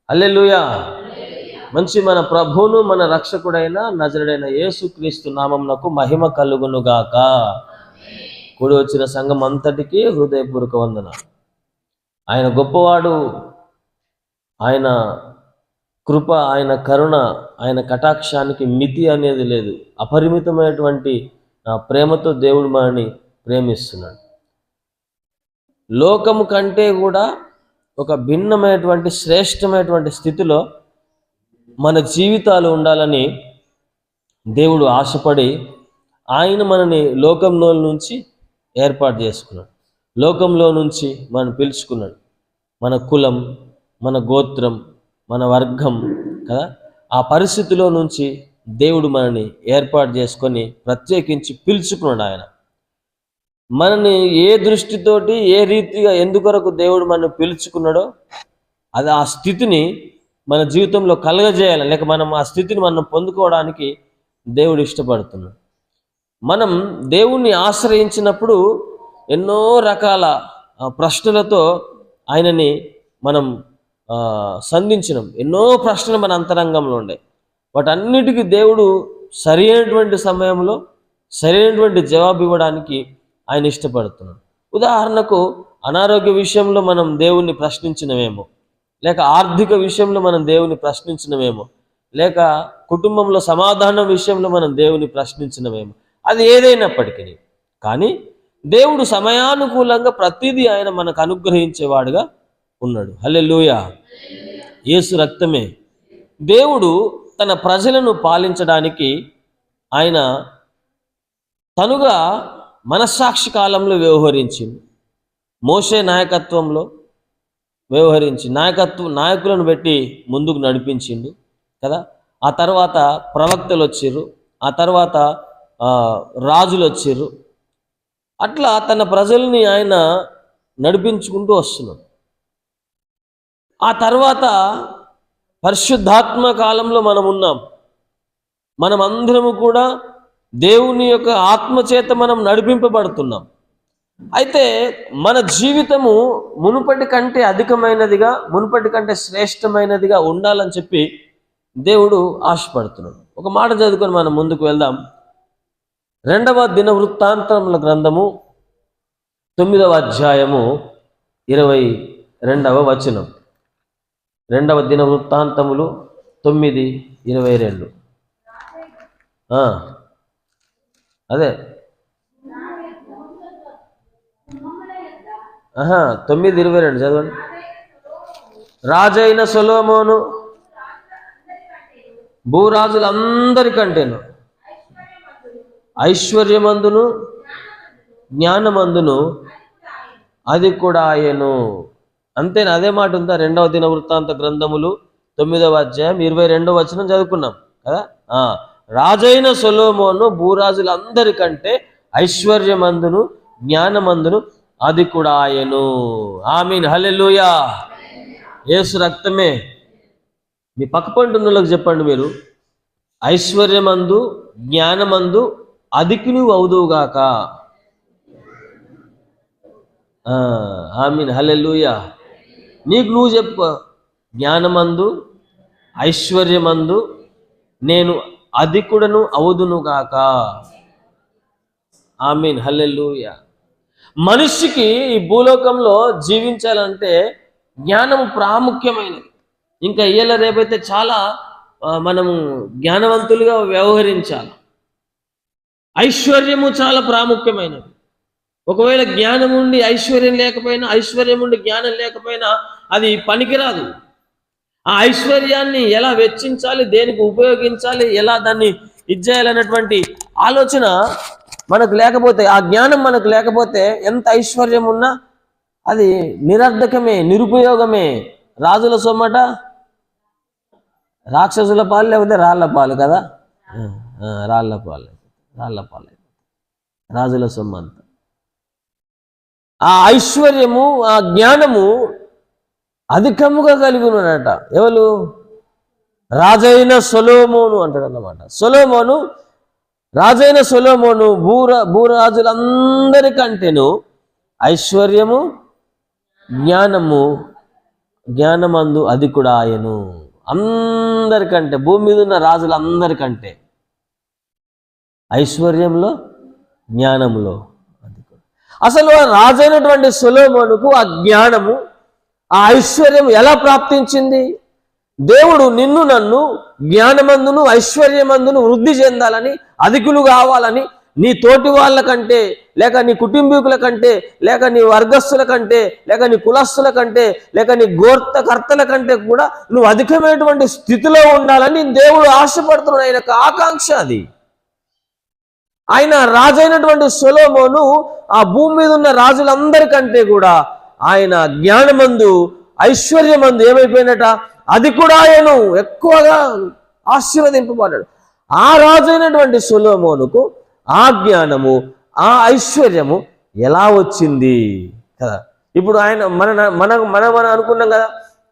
హల్లెలూయా. మంచి మన ప్రభువును మన రక్షకుడైన నజరుడైన యేసుక్రీస్తు నామమునకు మహిమ కలుగునుగాక. కూడి వచ్చిన సంఘం అంతటికి హృదయపూర్వక వందనాలు. ఆయన గొప్పవాడు, ఆయన కృప, ఆయన కరుణ, ఆయన కటాక్షానికి మితి అనేది లేదు. అపరిమితమైనటువంటి ప్రేమతో దేవుడు మనని ప్రేమిస్తున్నాడు. లోకము కంటే కూడా ఒక భిన్నమైనటువంటి శ్రేష్టమైనటువంటి స్థితిలో మన జీవితాలు ఉండాలని దేవుడు ఆశపడి ఆయన మనని లోకంలో నుంచి ఏర్పాటు చేసుకున్నాడు. లోకంలో నుంచి మనం పిలుచుకున్నాడు. మన కులం, మన గోత్రం, మన వర్గం కదా, ఆ పరిస్థితిలో నుంచి దేవుడు మనని ఏర్పాటు చేసుకొని ప్రత్యేకించి పిలుచుకున్నాడు. ఆయన మనని ఏ దృష్టితోటి ఏ రీతిగా ఎందుకొరకు దేవుడు మనని పిలుచుకున్నాడో అది ఆ స్థితిని మన జీవితంలో కలగజేయాలి, లేక మనం ఆ స్థితిని మనం పొందుకోవడానికి దేవుడు ఇష్టపడుతున్నాడు. మనం దేవుణ్ణి ఆశ్రయించినప్పుడు ఎన్నో రకాల ప్రశ్నలతో ఆయనని మనం సంధించినాం. ఎన్నో ప్రశ్నలు మన అంతరంగంలో ఉండే, వాటన్నిటికీ దేవుడు సరైనటువంటి సమయంలో సరైనటువంటి జవాబు ఇవ్వడానికి ఆయన ఇష్టపడుతున్నాడు. ఉదాహరణకు అనారోగ్య విషయంలో మనం దేవుణ్ణి ప్రశ్నించినవేమో, లేక ఆర్థిక విషయంలో మనం దేవుని ప్రశ్నించినవేమో, లేక కుటుంబంలో సమాధానం విషయంలో మనం దేవుని ప్రశ్నించినవేమో, అది ఏదైనప్పటికీ కానీ దేవుడు సమయానుకూలంగా ప్రతిదీ ఆయన మనకు అనుగ్రహించేవాడుగా ఉన్నాడు. హల్లెలూయా. యేసు రక్తమే. దేవుడు తన ప్రజలను పాలించడానికి ఆయన తనుగా మనస్సాక్షి కాలంలో వ్యవహరించింది. మోషే నాయకత్వంలో వ్యవహరించి నాయకులను పెట్టి ముందుకు నడిపించిండు కదా. ఆ తర్వాత ప్రవక్తలు వచ్చిర్రు, ఆ తర్వాత రాజులు వచ్చిర్రు. అట్లా తన ప్రజల్ని ఆయన నడిపించుకుంటూ వస్తున్నాడు. ఆ తర్వాత పరిశుద్ధాత్మ కాలంలో మనం ఉన్నాం. మనం అందరము కూడా దేవుని యొక్క ఆత్మచేత మనం నడిపింపబడుతున్నాం. అయితే మన జీవితము మునుపటి కంటే అధికమైనదిగా, మునుపటి కంటే శ్రేష్టమైనదిగా ఉండాలని చెప్పి దేవుడు ఆశపడుతున్నాడు. ఒక మాట చదువుకొని మనం ముందుకు వెళ్దాం. 2వ దినవృత్తాంతముల గ్రంథము 9వ అధ్యాయము 22వ వచనం. 2వ దినవృత్తాంతములు 9:22. అదే 9:22 చదవండి. రాజైన సొలొమోను భూరాజులందరికంటేను ఐశ్వర్యమందును జ్ఞానమందును అది కూడా ఆయను. అంతేనా? అదే మాట ఉందా? 2వ దినవృత్తాంత గ్రంథములు 9వ అధ్యాయం 22వ వచనం చదువుకున్నాం కదా. రాజైన సొలొమోను భూరాజులందరికంటే ఐశ్వర్యమందును జ్ఞానమందును అది కూడా ఆయను. ఆమీన్. హల్లెలూయా. యేసు రక్తమే. మీ పక్కపంటున్నోళ్ళకి చెప్పండి, మీరు ఐశ్వర్యమందు జ్ఞానమందు అధికి నువ్వు అవుదువుగాక. ఆమీన్. హల్లెలూయా. నీకు నువ్వు చెప్పు, జ్ఞానమందు ఐశ్వర్యమందు నేను అధికుడను అవుదునుగాక. ఆమీన్. హల్లెలూయా. మనిషికి ఈ భూలోకంలో జీవించాలంటే జ్ఞానం ప్రాముఖ్యమైనది. ఇంకా ఇయ్యాల రేపైతే చాలా మనము జ్ఞానవంతులుగా వ్యవహరించాలి. ఐశ్వర్యము చాలా ప్రాముఖ్యమైనది. ఒకవేళ జ్ఞానం ఉండి ఐశ్వర్యం లేకపోయినా, ఐశ్వర్యం ఉండి జ్ఞానం లేకపోయినా అది పనికిరాదు. ఆ ఐశ్వర్యాన్ని ఎలా వెచ్చించాలి, దేనికి ఉపయోగించాలి, ఎలా దాన్ని ఇచ్చేయాలనేటువంటి ఆలోచన మనకు లేకపోతే, ఆ జ్ఞానం మనకు లేకపోతే ఎంత ఐశ్వర్యం ఉన్నా అది నిరర్ధకమే, నిరుపయోగమే. రాజుల సొమ్మట రాక్షసుల పాలు, లేకపోతే రాళ్ల పాలు కదా. రాళ్ల పాలు రాజుల సొమ్ము అంతా. ఆ ఐశ్వర్యము, ఆ జ్ఞానము అధికముగా కలిగి ఉన్నాడట. ఎవరు? రాజైన సొలొమోను అంటాడు అన్నమాట. సొలొమోను, రాజైన సొలొమోను భూరాజులందరికంటేను ఐశ్వర్యము జ్ఞానము జ్ఞానమందు అధికుడు ఆయను. అందరికంటే, భూమి మీద ఉన్న రాజులందరికంటే ఐశ్వర్యంలో, జ్ఞానంలో అధికుడు. అసలు ఆ రాజైనటువంటి సొలొమోనుకు ఆ జ్ఞానము, ఆ ఐశ్వర్యం ఎలా ప్రాప్తించింది? దేవుడు నిన్ను నన్ను జ్ఞానమందును ఐశ్వర్యమందును వృద్ధి చెందాలని, అధికులు కావాలని, నీ తోటి వాళ్ళ కంటే, లేక నీ కుటుంబీకుల కంటే, లేక నీ వర్గస్థుల కంటే, లేక నీ కులస్తుల కంటే, లేక నీ గోత్రకర్తల కంటే కూడా నువ్వు అధికమైనటువంటి స్థితిలో ఉండాలని దేవుడు ఆశపడుతున్నాడు. ఆయనకు ఆకాంక్ష అది. ఆయన రాజైనటువంటి సొలొమోను ఆ భూమి మీద ఉన్న రాజులందరికంటే కూడా ఆయన జ్ఞానమందు ఐశ్వర్యమందు ఏమైపోయినట? అది కూడా ఆయను ఎక్కువగా ఆశీర్వదింపబడ్డాడు. ఆ రాజైనటువంటి సొలొమోనుకు ఆ జ్ఞానము, ఆ ఐశ్వర్యము ఎలా వచ్చింది కదా? ఇప్పుడు ఆయన మనం అనుకున్నాం కదా,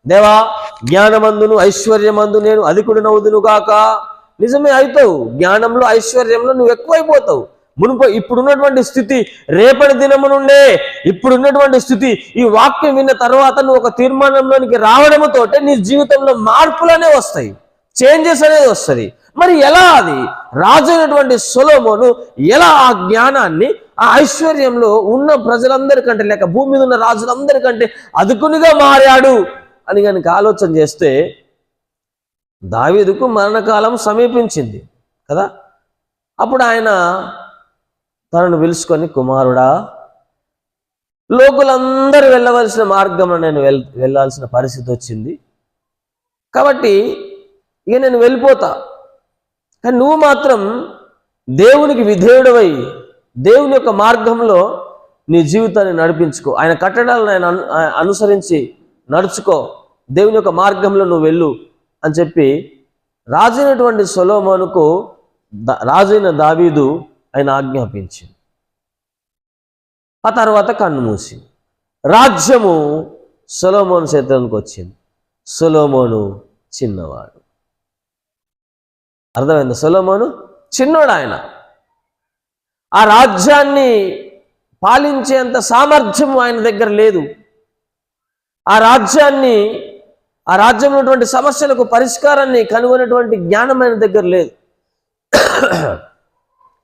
దేవా జ్ఞానమందును ఐశ్వర్యమందు నేను అధికుడినవుదును గాక. నిజమే అవుతావు, జ్ఞానంలో ఐశ్వర్యంలో నువ్వు ఎక్కువైపోతావు. ఇప్పుడున్నటువంటి స్థితి రేపటి దినము నుండే, ఇప్పుడున్నటువంటి స్థితి ఈ వాక్యం విన్న తర్వాత నువ్వు ఒక తీర్మానంలోనికి రావడంతో నీ జీవితంలో మార్పులనే వస్తాయి, చేంజెస్ అనేది వస్తుంది. మరి ఎలా అది? రాజైనటువంటి సొలొమోను ఎలా ఆ జ్ఞానాన్ని, ఆ ఐశ్వర్యంలో ఉన్న ప్రజలందరికంటే, లేక భూమి మీద ఉన్న రాజులందరికంటే అధికునిగా మారాడు అని కనుక ఆలోచన చేస్తే, దావీదుకు మరణకాలం సమీపించింది కదా. అప్పుడు ఆయన తనను పిలుచుకొని, కుమారుడా, లోకులందరూ వెళ్ళవలసిన మార్గంలో నేను వెళ్ళాల్సిన పరిస్థితి వచ్చింది కాబట్టి ఇక నేను వెళ్ళిపోతా, కానీ నువ్వు మాత్రం దేవునికి విధేయుడవై దేవుని యొక్క మార్గంలో నీ జీవితాన్ని నడిపించుకో, ఆయన కట్టడాలను ఆయన అనుసరించి నడుచుకో, దేవుని యొక్క మార్గంలో నువ్వు వెళ్ళు అని చెప్పి రాజైనటువంటి సొలొమోనుకు రాజైన దావీదు ఆయన ఆజ్ఞాపించింది. ఆ తర్వాత కన్ను మూసి రాజ్యము సొలొమోను చేతిలోకి వచ్చింది. సొలొమోను చిన్నవాడు. అర్థమైంది? సొలొమోను చిన్నోడు. ఆయన ఆ రాజ్యాన్ని పాలించేంత సామర్థ్యం ఆయన దగ్గర లేదు. ఆ రాజ్యంలో ఉన్నటువంటి సమస్యలకు పరిష్కారాన్ని కనుగొనేటువంటి జ్ఞానం ఆయన దగ్గర లేదు.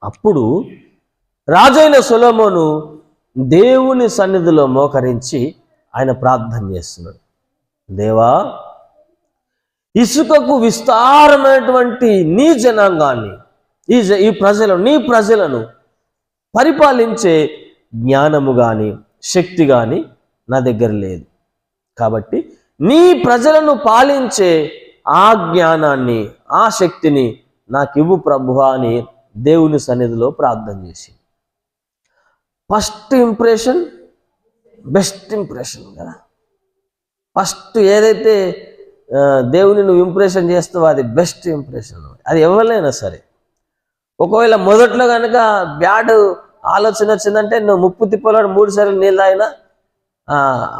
అప్పుడు రాజైన సొలొమోను దేవుని సన్నిధిలో మోకరించి ఆయన ప్రార్థన చేస్తున్నాడు. దేవా, ఇసుకకు విస్తారమైనటువంటి నీ జనాంగాన్ని, ఈ నీ ప్రజలను పరిపాలించే జ్ఞానము కానీ శక్తి కానీ నా దగ్గర లేదు. కాబట్టి నీ ప్రజలను పాలించే ఆ జ్ఞానాన్ని, ఆ శక్తిని నాకు ఇవ్వు ప్రభువా అని దేవుని సన్నిధిలో ప్రార్థన చేసి, ఫస్ట్ ఇంప్రెషన్ బెస్ట్ ఇంప్రెషన్ కదా. ఫస్ట్ ఏదైతే దేవుని నువ్వు ఇంప్రెషన్ చేస్తావో అది బెస్ట్ ఇంప్రెషన్. అది ఎవరైనా సరే, ఒకవేళ మొదట్లో కనుక బ్యాడ్ ఆలోచన వచ్చిందంటే నువ్వు ముప్పు తిప్పలో 3 సార్లు నీళ్ళు తాగినా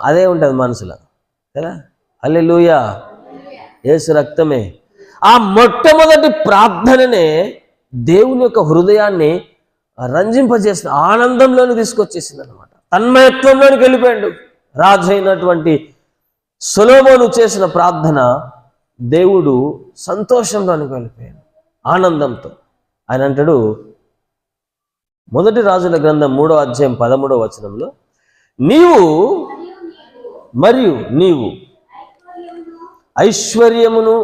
అదే ఉంటుంది మనసులో కదా. హల్లెలూయా, యేసు రక్తమే. ఆ మొట్టమొదటి ప్రార్థననే దేవుని యొక్క హృదయాన్ని రంజింపజేసిన ఆనందంలోని తీసుకొచ్చేసింది అనమాట. తన్మయత్వంలోనికి వెళ్ళిపోయాడు. రాజు అయినటువంటి సొలొమోను చేసిన ప్రార్థన దేవుడు సంతోషంలోనికి వెళ్ళిపోయాడు, ఆనందంతో. ఆయన అంటాడు, మొదటి రాజుల గ్రంథం 3వ అధ్యాయం 13వ వచనంలో, నీవు ఐశ్వర్యమును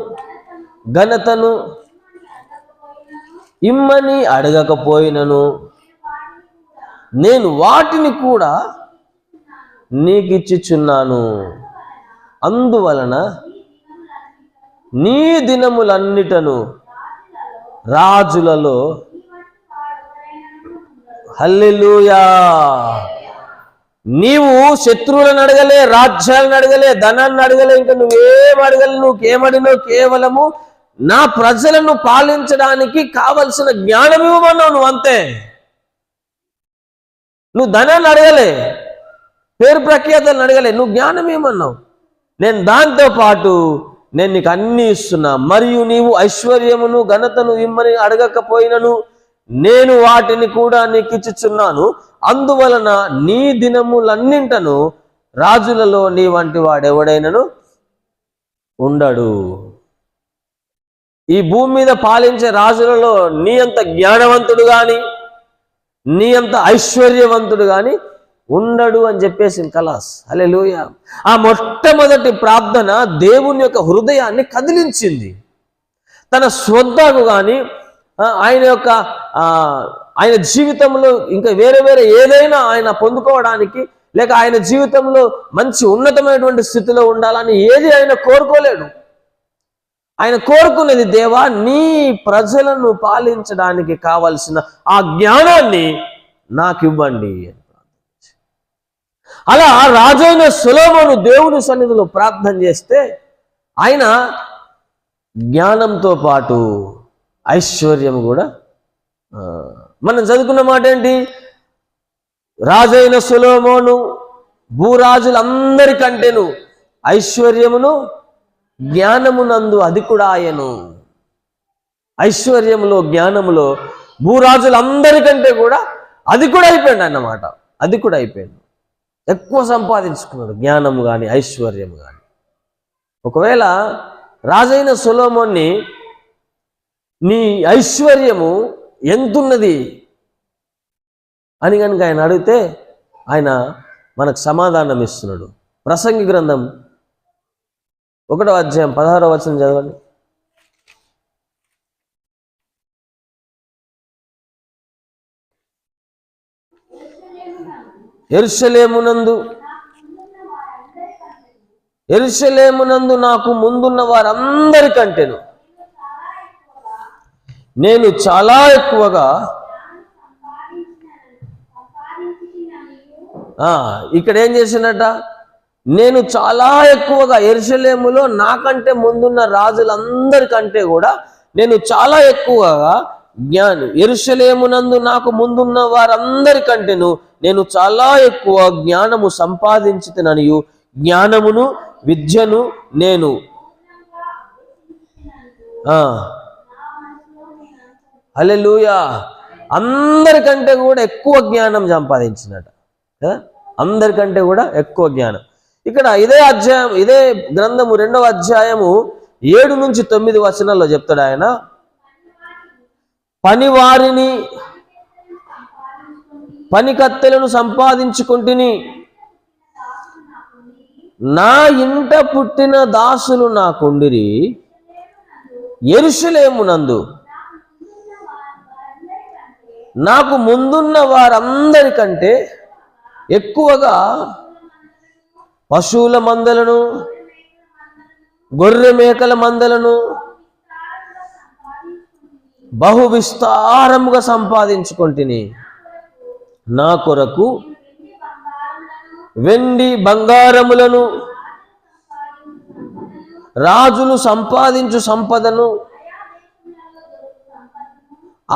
ఘనతను ఇమ్మని అడగకపోయినను నేను వాటిని కూడా నీకిచ్చుచున్నాను. అందువలన నీ దినములన్నిటను రాజులలో, హల్లెలూయా, నీవు శత్రువులను అడగలే, రాజ్యాలను అడగలే, ధనాన్ని అడగలే, ఇంకా నువ్వేం అడగలే. నువ్వేమడినో కేవలము నా ప్రజలను పాలించడానికి కావలసిన జ్ఞానం ఇవ్వమన్నావు. నువ్వు అంతే. నువ్వు ధనాన్ని అడగలే, పేరు ప్రఖ్యాతలను అడగలే, నువ్వు జ్ఞానం ఏమన్నావు. నేను దాంతో పాటు నేను నీకు అన్ని ఇస్తున్నా. మరియు నీవు ఐశ్వర్యమును ఘనతను ఇమ్మని అడగకపోయినను నేను వాటిని కూడా నీకు ఇచ్చుచున్నాను. అందువలన నీ దినములన్నింటను రాజులలో నీ వంటి వాడెవడైనను ఉండడు. ఈ భూమి మీద పాలించే రాజులలో నీ అంత జ్ఞానవంతుడు కానీ, నీ అంత ఐశ్వర్యవంతుడు కానీ ఉండడు అని చెప్పేసి కలాస్. హల్లెలూయా. ఆ మొట్టమొదటి ప్రార్థన దేవుని యొక్క హృదయాన్ని కదిలించింది. తన శ్రద్ధకు కానీ ఆయన జీవితంలో ఇంకా వేరే వేరే ఏదైనా ఆయన పొందుకోవడానికి, లేక ఆయన జీవితంలో మంచి ఉన్నతమైనటువంటి స్థితిలో ఉండాలని ఏది ఆయన కోరుకోలేడు. ఆయన కోరుకునేది, దేవా నీ ప్రజలను పాలించడానికి కావలసిన ఆ జ్ఞానాన్ని నాకు ఇవ్వండి. అలా రాజైన సొలొమోను దేవుని సన్నిధిలో ప్రార్థన చేస్తే ఆయన జ్ఞానంతో పాటు ఐశ్వర్యం కూడా, మనం చదువుకున్న మాట ఏంటి? రాజైన సొలొమోను భూరాజులందరికంటేను ఐశ్వర్యమును జ్ఞానమునందు అధికుడాయను. ఐశ్వర్యములో జ్ఞానములో భూరాజులందరికంటే కూడా అధికుడైపోయాడు అన్నమాట. అధికుడైపోయాడు, ఎక్కువ సంపాదించుకున్నాడు, జ్ఞానము కానీ ఐశ్వర్యము కానీ. ఒకవేళ రాజైన సొలొమోన్ని నీ ఐశ్వర్యము ఎంతున్నది అని కనుక ఆయన అడిగితే ఆయన మనకు సమాధానం ఇస్తున్నాడు. ప్రసంగి గ్రంథం 1వ అధ్యాయం 16వ వచనం చదవండి. యెరూషలేమునందు నాకు ముందున్న వారందరికంటేను నేను చాలా ఎక్కువగా, ఇక్కడ ఏం చేసినట్ట? నేను చాలా ఎక్కువగా యెరూషలేములో నాకంటే ముందున్న రాజులందరికంటే కూడా నేను చాలా ఎక్కువగా యెరూషలేమునందు నాకు ముందున్న వారందరికంటేను నేను చాలా ఎక్కువ జ్ఞానము సంపాదించితిననియు జ్ఞానమును విద్యను నేను హల్లెలూయా అందరికంటే కూడా ఎక్కువ జ్ఞానం సంపాదించినట కదా, అందరికంటే కూడా ఎక్కువ జ్ఞానం. ఇక్కడ ఇదే అధ్యాయం, ఇదే గ్రంథము 2వ అధ్యాయము 7 నుంచి 9 వచనాల్లో చెప్తాడు ఆయన, పనివారిని పనికత్తెలను సంపాదించుకుంటుని, నా ఇంట పుట్టిన దాసులు నాకుండిరి, యెరూషలేమునందు నాకు ముందున్న వారందరికంటే ఎక్కువగా పశువుల మందలను, గొర్రె మేకల మందలను బహు విస్తారముగా సంపాదించుకొంటిని. నా కొరకు వెండి బంగారములను, రాజులు సంపాదించు సంపదను,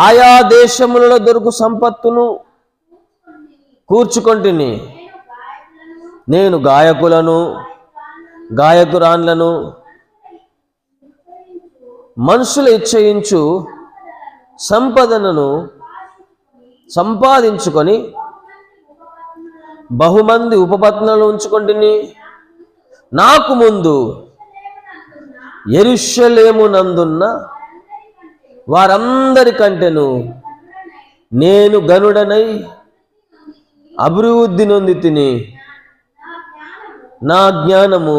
ఆయా దేశములలో దొరుకు సంపత్తును కూర్చుకొంటిని. నేను గాయకులను, గాయకురాన్లను, మనుషులు ఇచ్చయించు సంపదను సంపాదించుకొని బహుమంది ఉపపత్నులను ఉంచుకొంటిని. నాకు ముందు యెరూషలేమునందున్న వారందరికంటేను నేను గనుడనై అభివృద్ధి నొందితిని. నా జ్ఞానము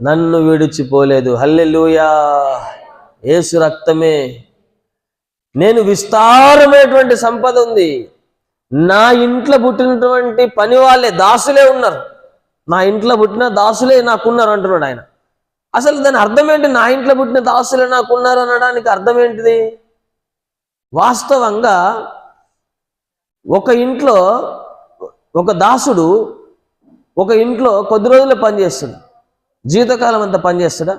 నన్ను విడిచిపోలేదు. హల్లెలూయా. యేసు రక్తమే. నేను విస్తారమైనటువంటి సంపద ఉంది. నా ఇంట్లో పుట్టినటువంటి పని వాళ్ళే, దాసులే ఉన్నారు. నా ఇంట్లో పుట్టిన దాసులే నాకున్నారు అంటున్నాడు ఆయన. అసలు దాని అర్థం ఏంటి? నా ఇంట్లో పుట్టిన దాసులే నాకున్నారు అనడానికి అర్థం ఏంటిది? వాస్తవంగా ఒక ఇంట్లో ఒక దాసుడు ఒక ఇంట్లో కొద్ది రోజులు పనిచేస్తాడు, జీవితకాలం అంతా పనిచేస్తాడా?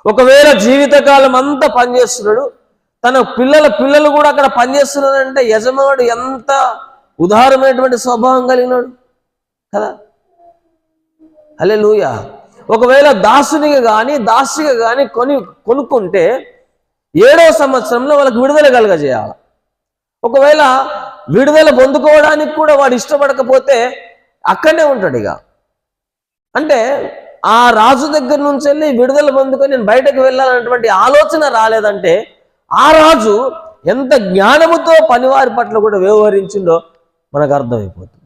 ఒకవేళ జీవితకాలం అంతా పనిచేస్తున్నాడు, తన పిల్లలు కూడా అక్కడ పనిచేస్తున్నాడంటే యజమానుడు ఎంత ఉదారమైనటువంటి స్వభావం కలిగినాడు కదా. హల్లెలూయా. ఒకవేళ దాసునిగా కానీ దాసిగా కానీ కొనుక్కుంటే 7వ సంవత్సరంలో వాళ్ళకి విడుదల కలగజేయాలి. ఒకవేళ విడుదల పొందుకోవడానికి కూడా వాడు ఇష్టపడకపోతే అక్కడనే ఉంటాడు. ఇక అంటే ఆ రాజు దగ్గర నుంచి వెళ్ళి విడుదల పొందుకొని నేను బయటకు వెళ్ళాలన్నటువంటి ఆలోచన రాలేదంటే ఆ రాజు ఎంత జ్ఞానముతో పనివారి పట్ల కూడా వ్యవహరించిందో మనకు అర్థమైపోతుంది.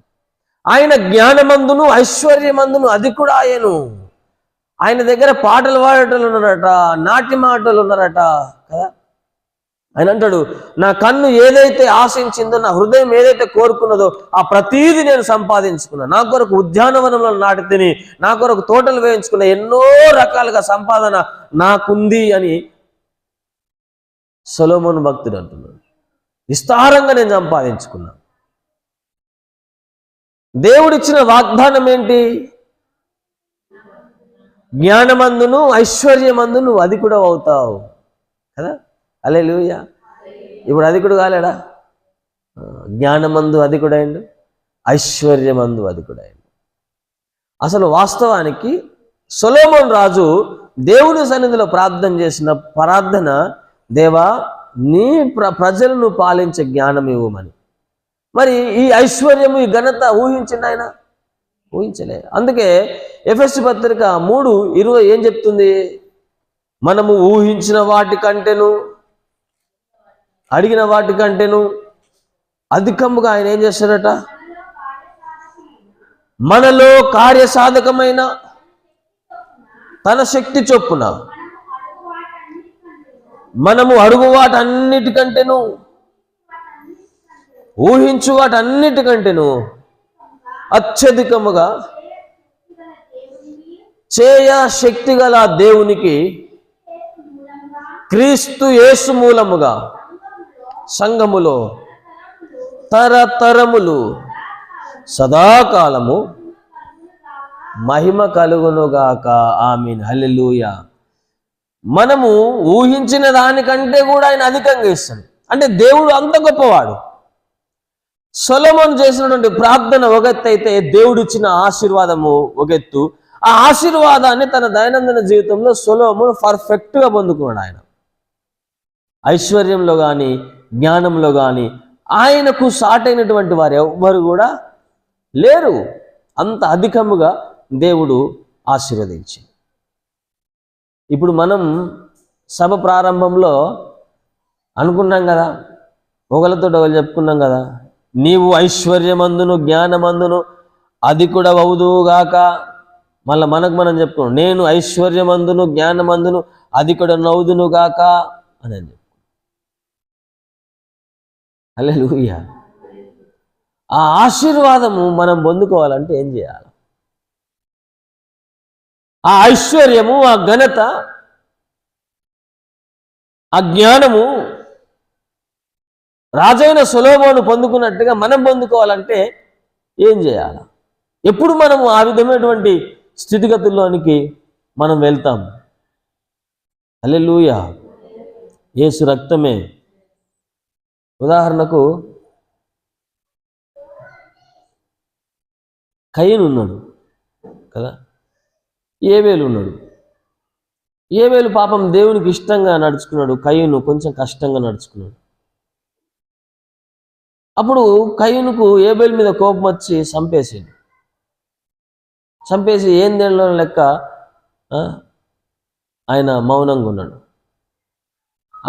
ఆయన జ్ఞానమందును ఐశ్వర్యమందును అధికుడు ఆయను. ఆయన దగ్గర పాటలు పాడేటోళ్ళు ఉన్నారట, నాట్య మాటలు ఉన్నారట కదా. ఆయన అంటాడు, నా కన్ను ఏదైతే ఆశించిందో, నా హృదయం ఏదైతే కోరుకున్నదో ఆ ప్రతీది నేను సంపాదించుకున్నా. నా కొరకు ఉద్యానవనంలో నాటి తిని, నా కొరకు తోటలు వేయించుకున్న, ఎన్నో రకాలుగా సంపాదన నాకుంది అని సొలొమోను భక్తుడు అంటున్నాడు. విస్తారంగా నేను సంపాదించుకున్నా. దేవుడిచ్చిన వాగ్దానం ఏంటి? జ్ఞానమందును ఐశ్వర్యమందును అధికుడు అవుతావు కదా. హల్లెలూయా. ఇప్పుడు అధికుడు కాలేడా? జ్ఞానమందు అధికుడైండు, ఐశ్వర్యమందు అధికుడైండు. అసలు వాస్తవానికి సొలొమోను రాజు దేవుని సన్నిధిలో ప్రార్థన చేసిన ప్రార్థన, దేవా నీ ప్రజలను పాలించే జ్ఞానం ఇవ్వమని. మరి ఈ ఐశ్వర్యము, ఈ ఘనత ఊహించింది ఆయన? ఊహించలే. అందుకే ఎఫెసీ పత్రిక 3:20 ఏం చెప్తుంది? మనము ఊహించిన వాటికంటేను, అడిగిన వాటికంటేను అధికముగా ఆయన ఏం చేస్తాడట? మనలో కార్యసాధకమైన తన శక్తి చొప్పున మనము అడుగు వాటన్నిటికంటేను, ఊహించు వాటన్నిటికంటేను అత్యధికముగా చేయ శక్తి గల దేవునికి క్రీస్తు యేసు మూలముగా సంఘములో తరతరములు సదాకాలము మహిమ కలుగునుగాక. ఆమీన్. హల్లెలూయా. మనము ఊహించిన దానికంటే కూడా ఆయన అధికంగా ఇస్తాడు. అంటే దేవుడు అంత గొప్పవాడు. సొలొమోను చేసినటువంటి ప్రార్థన ఒక ఎత్తు అయితే, దేవుడు ఇచ్చిన ఆశీర్వాదము ఒక ఎత్తు. ఆ ఆశీర్వాదాన్ని తన దైనందిన జీవితంలో సొలొమోను పర్ఫెక్ట్గా పొందుకున్నాడు. ఆయన ఐశ్వర్యంలో కానీ, జ్ఞానంలో కానీ ఆయనకు సాటైనటువంటి వారు ఎవ్వరు కూడా లేరు. అంత అధికముగా దేవుడు ఆశీర్వదించి. ఇప్పుడు మనం సభ ప్రారంభంలో అనుకున్నాం కదా, ఒకరితో ఒకరు చెప్పుకున్నాం కదా, నీవు ఐశ్వర్యమందును జ్ఞానమందును అధికుడవవుదుగాక. మళ్ళీ మనకు మనం చెప్పుకున్నాం, నేను ఐశ్వర్యమందును జ్ఞానమందును అధికుడనవుదునుగాక అని చెప్పి. హల్లెలూయా. ఆ ఆశీర్వాదము మనం పొందుకోవాలంటే ఏం చేయాలి? ఆ ఐశ్వర్యము, ఆ ఘనత, ఆ జ్ఞానము రాజైన సొలొమోను పొందుకున్నట్టుగా మనం పొందుకోవాలంటే ఏం చేయాలి? ఎప్పుడు మనము ఆ విధమైనటువంటి స్థితిగతుల్లోనికి మనం వెళ్తాం? హల్లెలూయా. యేసు రక్తమే. ఉదాహరణకు కయీను ఉన్నాడు కదా, ఏబేలు ఉన్నాడు. ఏబేలు పాపం దేవునికి ఇష్టంగా నడుచుకున్నాడు, కయీను కొంచెం కష్టంగా నడుచుకున్నాడు. అప్పుడు కయీనుకు ఏబేలు మీద కోపం వచ్చి చంపేసి ఏం దేనిలో లెక్క ఆయన మౌనంగా ఉన్నాడు.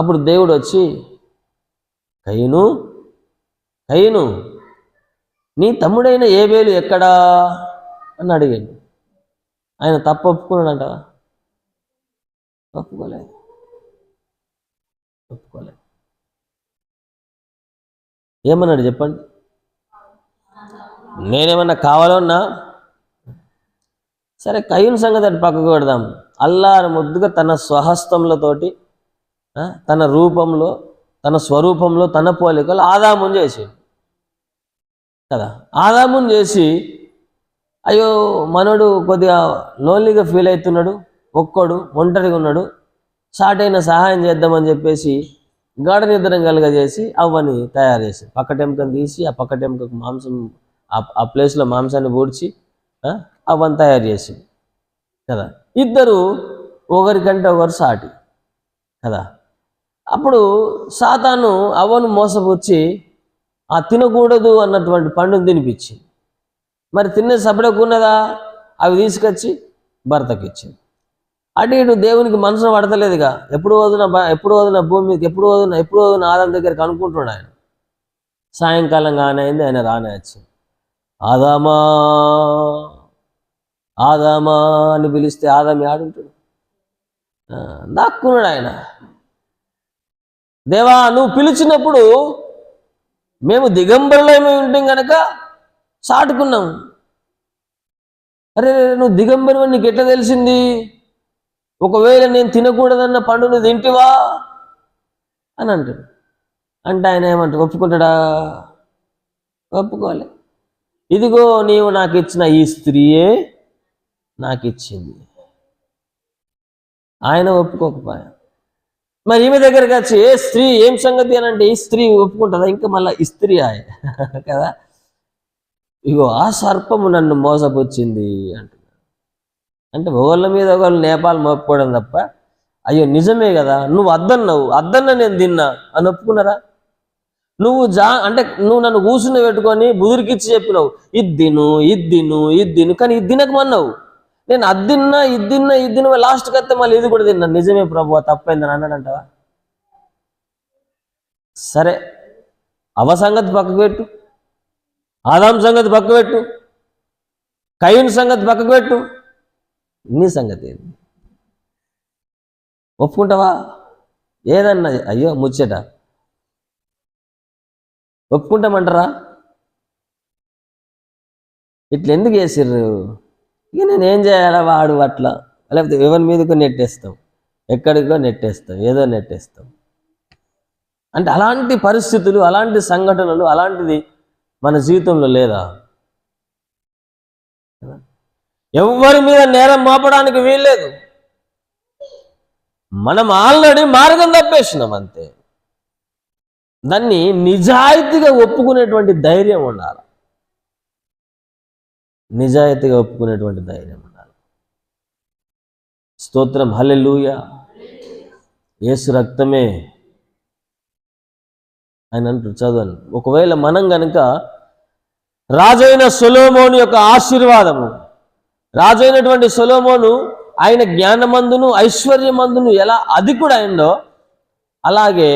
అప్పుడు దేవుడు వచ్చి, కయీను కయీను నీ తమ్ముడైన ఏబేలు ఎక్కడా అని అడిగాడు. ఆయన తప్పు ఒప్పుకున్నాడంట? ఒప్పుకోలేదు. ఏమన్నాడు చెప్పండి? నేనేమన్నా కావాలన్నా? సరే, కయీను సంగతి అటు పక్కకు పెడదాం. అల్లారు ముద్దుగా తన స్వహస్తములతోటి, తన రూపంలో, తన స్వరూపంలో, తన పోలికలు ఆదాముని చేసి కదా. ఆదాముని చేసి, అయ్యో మనోడు కొద్దిగా లోన్లీగా ఫీల్ అవుతున్నాడు, ఒక్కడు ఒంటరిగా ఉన్నాడు, సాటైన సహాయం చేద్దామని చెప్పేసి గాఢ నిద్రం కలుగజేసి అవ్వని తయారు చేసి పక్కటెంకను తీసి ఆ పక్కటెంకకు మాంసం ఆ ప్లేస్లో మాంసాన్ని పూడ్చి అవ్వని తయారు చేసి కదా. ఇద్దరు ఒకరికంటే ఒకరు సాటి కదా. అప్పుడు సాతాను అవ్వను మోసపుచ్చి ఆ తినకూడదు అన్నటువంటి పండును తినిపించి, మరి తినే సపడకున్నదా అవి తీసుకొచ్చి భర్తకి ఇచ్చింది. అటు ఇటు దేవునికి మనసును పడతలేదుగా. ఎప్పుడు వదిన భూమి మీదకి ఎప్పుడు వదిన ఆదాం దగ్గరికి అనుకుంటున్నాడు ఆయన. సాయంకాలం కానైంది, ఆయన రానే వచ్చింది. ఆదామా ఆదామా అని పిలిస్తే ఆదాం ఆడుంటాడు, దాక్కున్నాడు ఆయన. దేవా నువ్వు పిలిచినప్పుడు మేము దిగంబరులమై ఉంటాం కనుక చాటుకున్నాం. అరే నువ్వు దిగంబరు నీకు ఎట్లా తెలిసింది? ఒకవేళ నేను తినకూడదన్న పండు నువ్వు తింటివా అని అంటాడు. అంటే ఆయన ఏమంటాడు? ఒప్పుకుంటాడా? ఒప్పుకోలే. ఇదిగో నీవు నాకు ఇచ్చిన ఈ స్త్రీయే నాకు ఇచ్చింది. ఆయన ఒప్పుకోకపోయా. మరి ఈమె దగ్గరకు వచ్చి ఏ స్త్రీ ఏం సంగతి అని అంటే ఈ స్త్రీ ఒప్పుకుంటుందా? ఇంకా మళ్ళీ ఈ స్త్రీ ఆయ కదా. ఇగో ఆ సర్పము నన్ను మోసపుచ్చింది అంటున్నాడు. అంటే ఒకళ్ళ మీద ఒకళ్ళు నేపాలు మోపుకోవడం తప్ప, అయ్యో నిజమే కదా నువ్వు అద్దన్న నేను తిన్నా అని ఒప్పుకున్నారా? నువ్వు అంటే నువ్వు నన్ను కూర్చుని పెట్టుకొని బుదిరికిచ్చి చెప్పినావు ఇది తిను కానీ ఇది తినకమన్నావు. నేను ఇద్దిన్నా లాస్ట్కి వస్తే మళ్ళీ ఇది కూడా తిన్నా. నిజమే ప్రభు తప్పైందని అన్నాడంటావా? సరే అవ సంగతి పక్కకు పెట్టు, ఆదాం సంగతి పక్కకు పెట్టు, కయీను సంగతి పక్కకు పెట్టు, నీ సంగతి ఏంది? ఒప్పుకుంటావా? ఏదన్నా అయ్యో ముచ్చట ఒప్పుకుంటామంటారా? ఇట్లా ఎందుకు చేసిర్రు? ఇక నేనేం చేయాలా? వాడు అట్లా, లేకపోతే ఎవరి మీదకో నెట్టేస్తాం, ఎక్కడికో నెట్టేస్తాం, ఏదో నెట్టేస్తాం. అంటే అలాంటి పరిస్థితులు, అలాంటి సంఘటనలు, అలాంటిది మన జీవితంలో లేదా? ఎవరి మీద నేరం మోపడానికి వీల్లేదు. మనం ఆల్రెడీ మార్గం తప్పేసినాం అంతే. దాన్ని నిజాయితీగా ఒప్పుకునేటువంటి ధైర్యం ఉండాలి. నిజాయితీగా ఒప్పుకునేటువంటి ధైర్యం ఉండాలి. స్తోత్రం, హల్లెలూయా. యేసు రక్తమే ఆయన అంటారు. చదవండి. ఒకవేళ మనం గనుక రాజైన సొలొమోను యొక్క ఆశీర్వాదము, రాజైనటువంటి సొలొమోను ఆయన జ్ఞానమందును ఐశ్వర్యమందును ఎలా అధికుడు అయిందో, అలాగే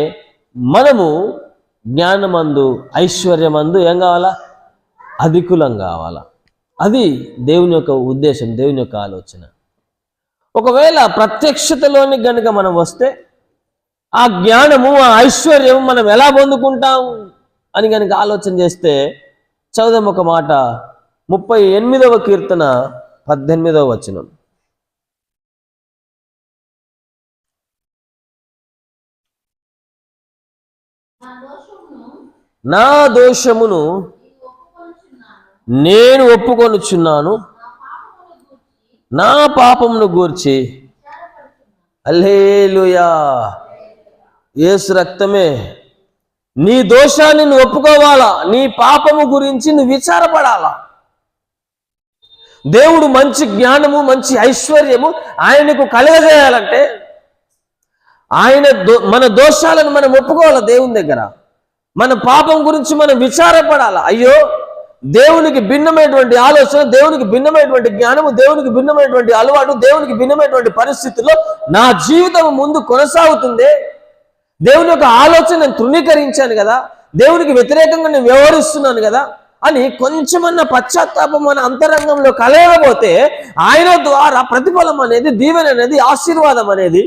మనము జ్ఞానమందు ఐశ్వర్యమందు ఏం కావాలా? అధికులం కావాలా. అది దేవుని యొక్క ఉద్దేశం, దేవుని యొక్క ఆలోచన. ఒకవేళ ప్రత్యక్షతలోని గనుక మనం వస్తే ఆ జ్ఞానము, ఆ ఐశ్వర్యము మనం ఎలా పొందుకుంటాం అని కనుక ఆలోచన చేస్తే, చదువుదాం ఒక మాట. 38వ కీర్తన 18వ వచనం. నా దోషమును నేను ఒప్పుకొనుచున్నాను, నా పాపమును గూర్చి. హల్లెలూయా. యేసు రక్తమే. నీ దోషాన్ని నువ్వు ఒప్పుకోవాలా, నీ పాపము గురించి నువ్వు విచారపడాలా. దేవుడు మంచి జ్ఞానము, మంచి ఐశ్వర్యము ఆయనకు కలగజేయాలంటే మన దోషాలను మనం ఒప్పుకోవాలి దేవుని దగ్గర. మన పాపం గురించి మనం విచారపడాలి. అయ్యో దేవునికి భిన్నమైనటువంటి ఆలోచన, దేవునికి భిన్నమైనటువంటి జ్ఞానము, దేవునికి భిన్నమైనటువంటి అలవాటు, దేవునికి భిన్నమైనటువంటి పరిస్థితుల్లో నా జీవితం ముందు కొనసాగుతుంది. దేవుని యొక్క ఆలోచన నేను తృణీకరించాను కదా, దేవునికి వ్యతిరేకంగా నేను వ్యవహరిస్తున్నాను కదా అని కొంచెమన్న పశ్చాత్తాపం మన అంతరంగంలో కలగకపోతే ఆయన ద్వారా ప్రతిఫలం అనేది, దీవెన అనేది, ఆశీర్వాదం అనేది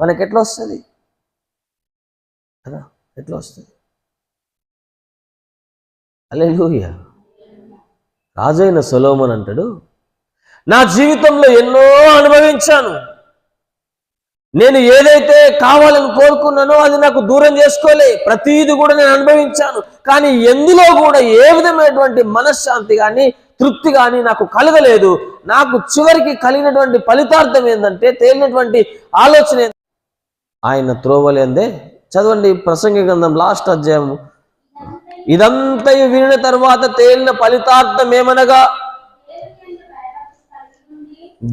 మనకెట్లా వస్తుంది కదా? ఎట్లా వస్తుంది? హల్లెలూయా. రాజైన సొలొమోను అంటాడు, నా జీవితంలో ఎన్నో అనుభవించాను. నేను ఏదైతే కావాలని కోరుకున్నానో అది నాకు దూరం చేసుకోలే. ప్రతీది కూడా నేను అనుభవించాను. కానీ ఎందులో కూడా ఏ విధమైనటువంటి మనశ్శాంతి కానీ తృప్తి కానీ నాకు కలగలేదు. నాకు చివరికి కలిగినటువంటి ఫలితార్థం ఏంటంటే, తేలినటువంటి ఆలోచన ఆయన త్రోవలేందే. చదవండి ప్రసంగి గ్రంథం లాస్ట్ అధ్యాయం. ఇదంతా వినిన తర్వాత తేలిన ఫలితార్థం ఏమనగా,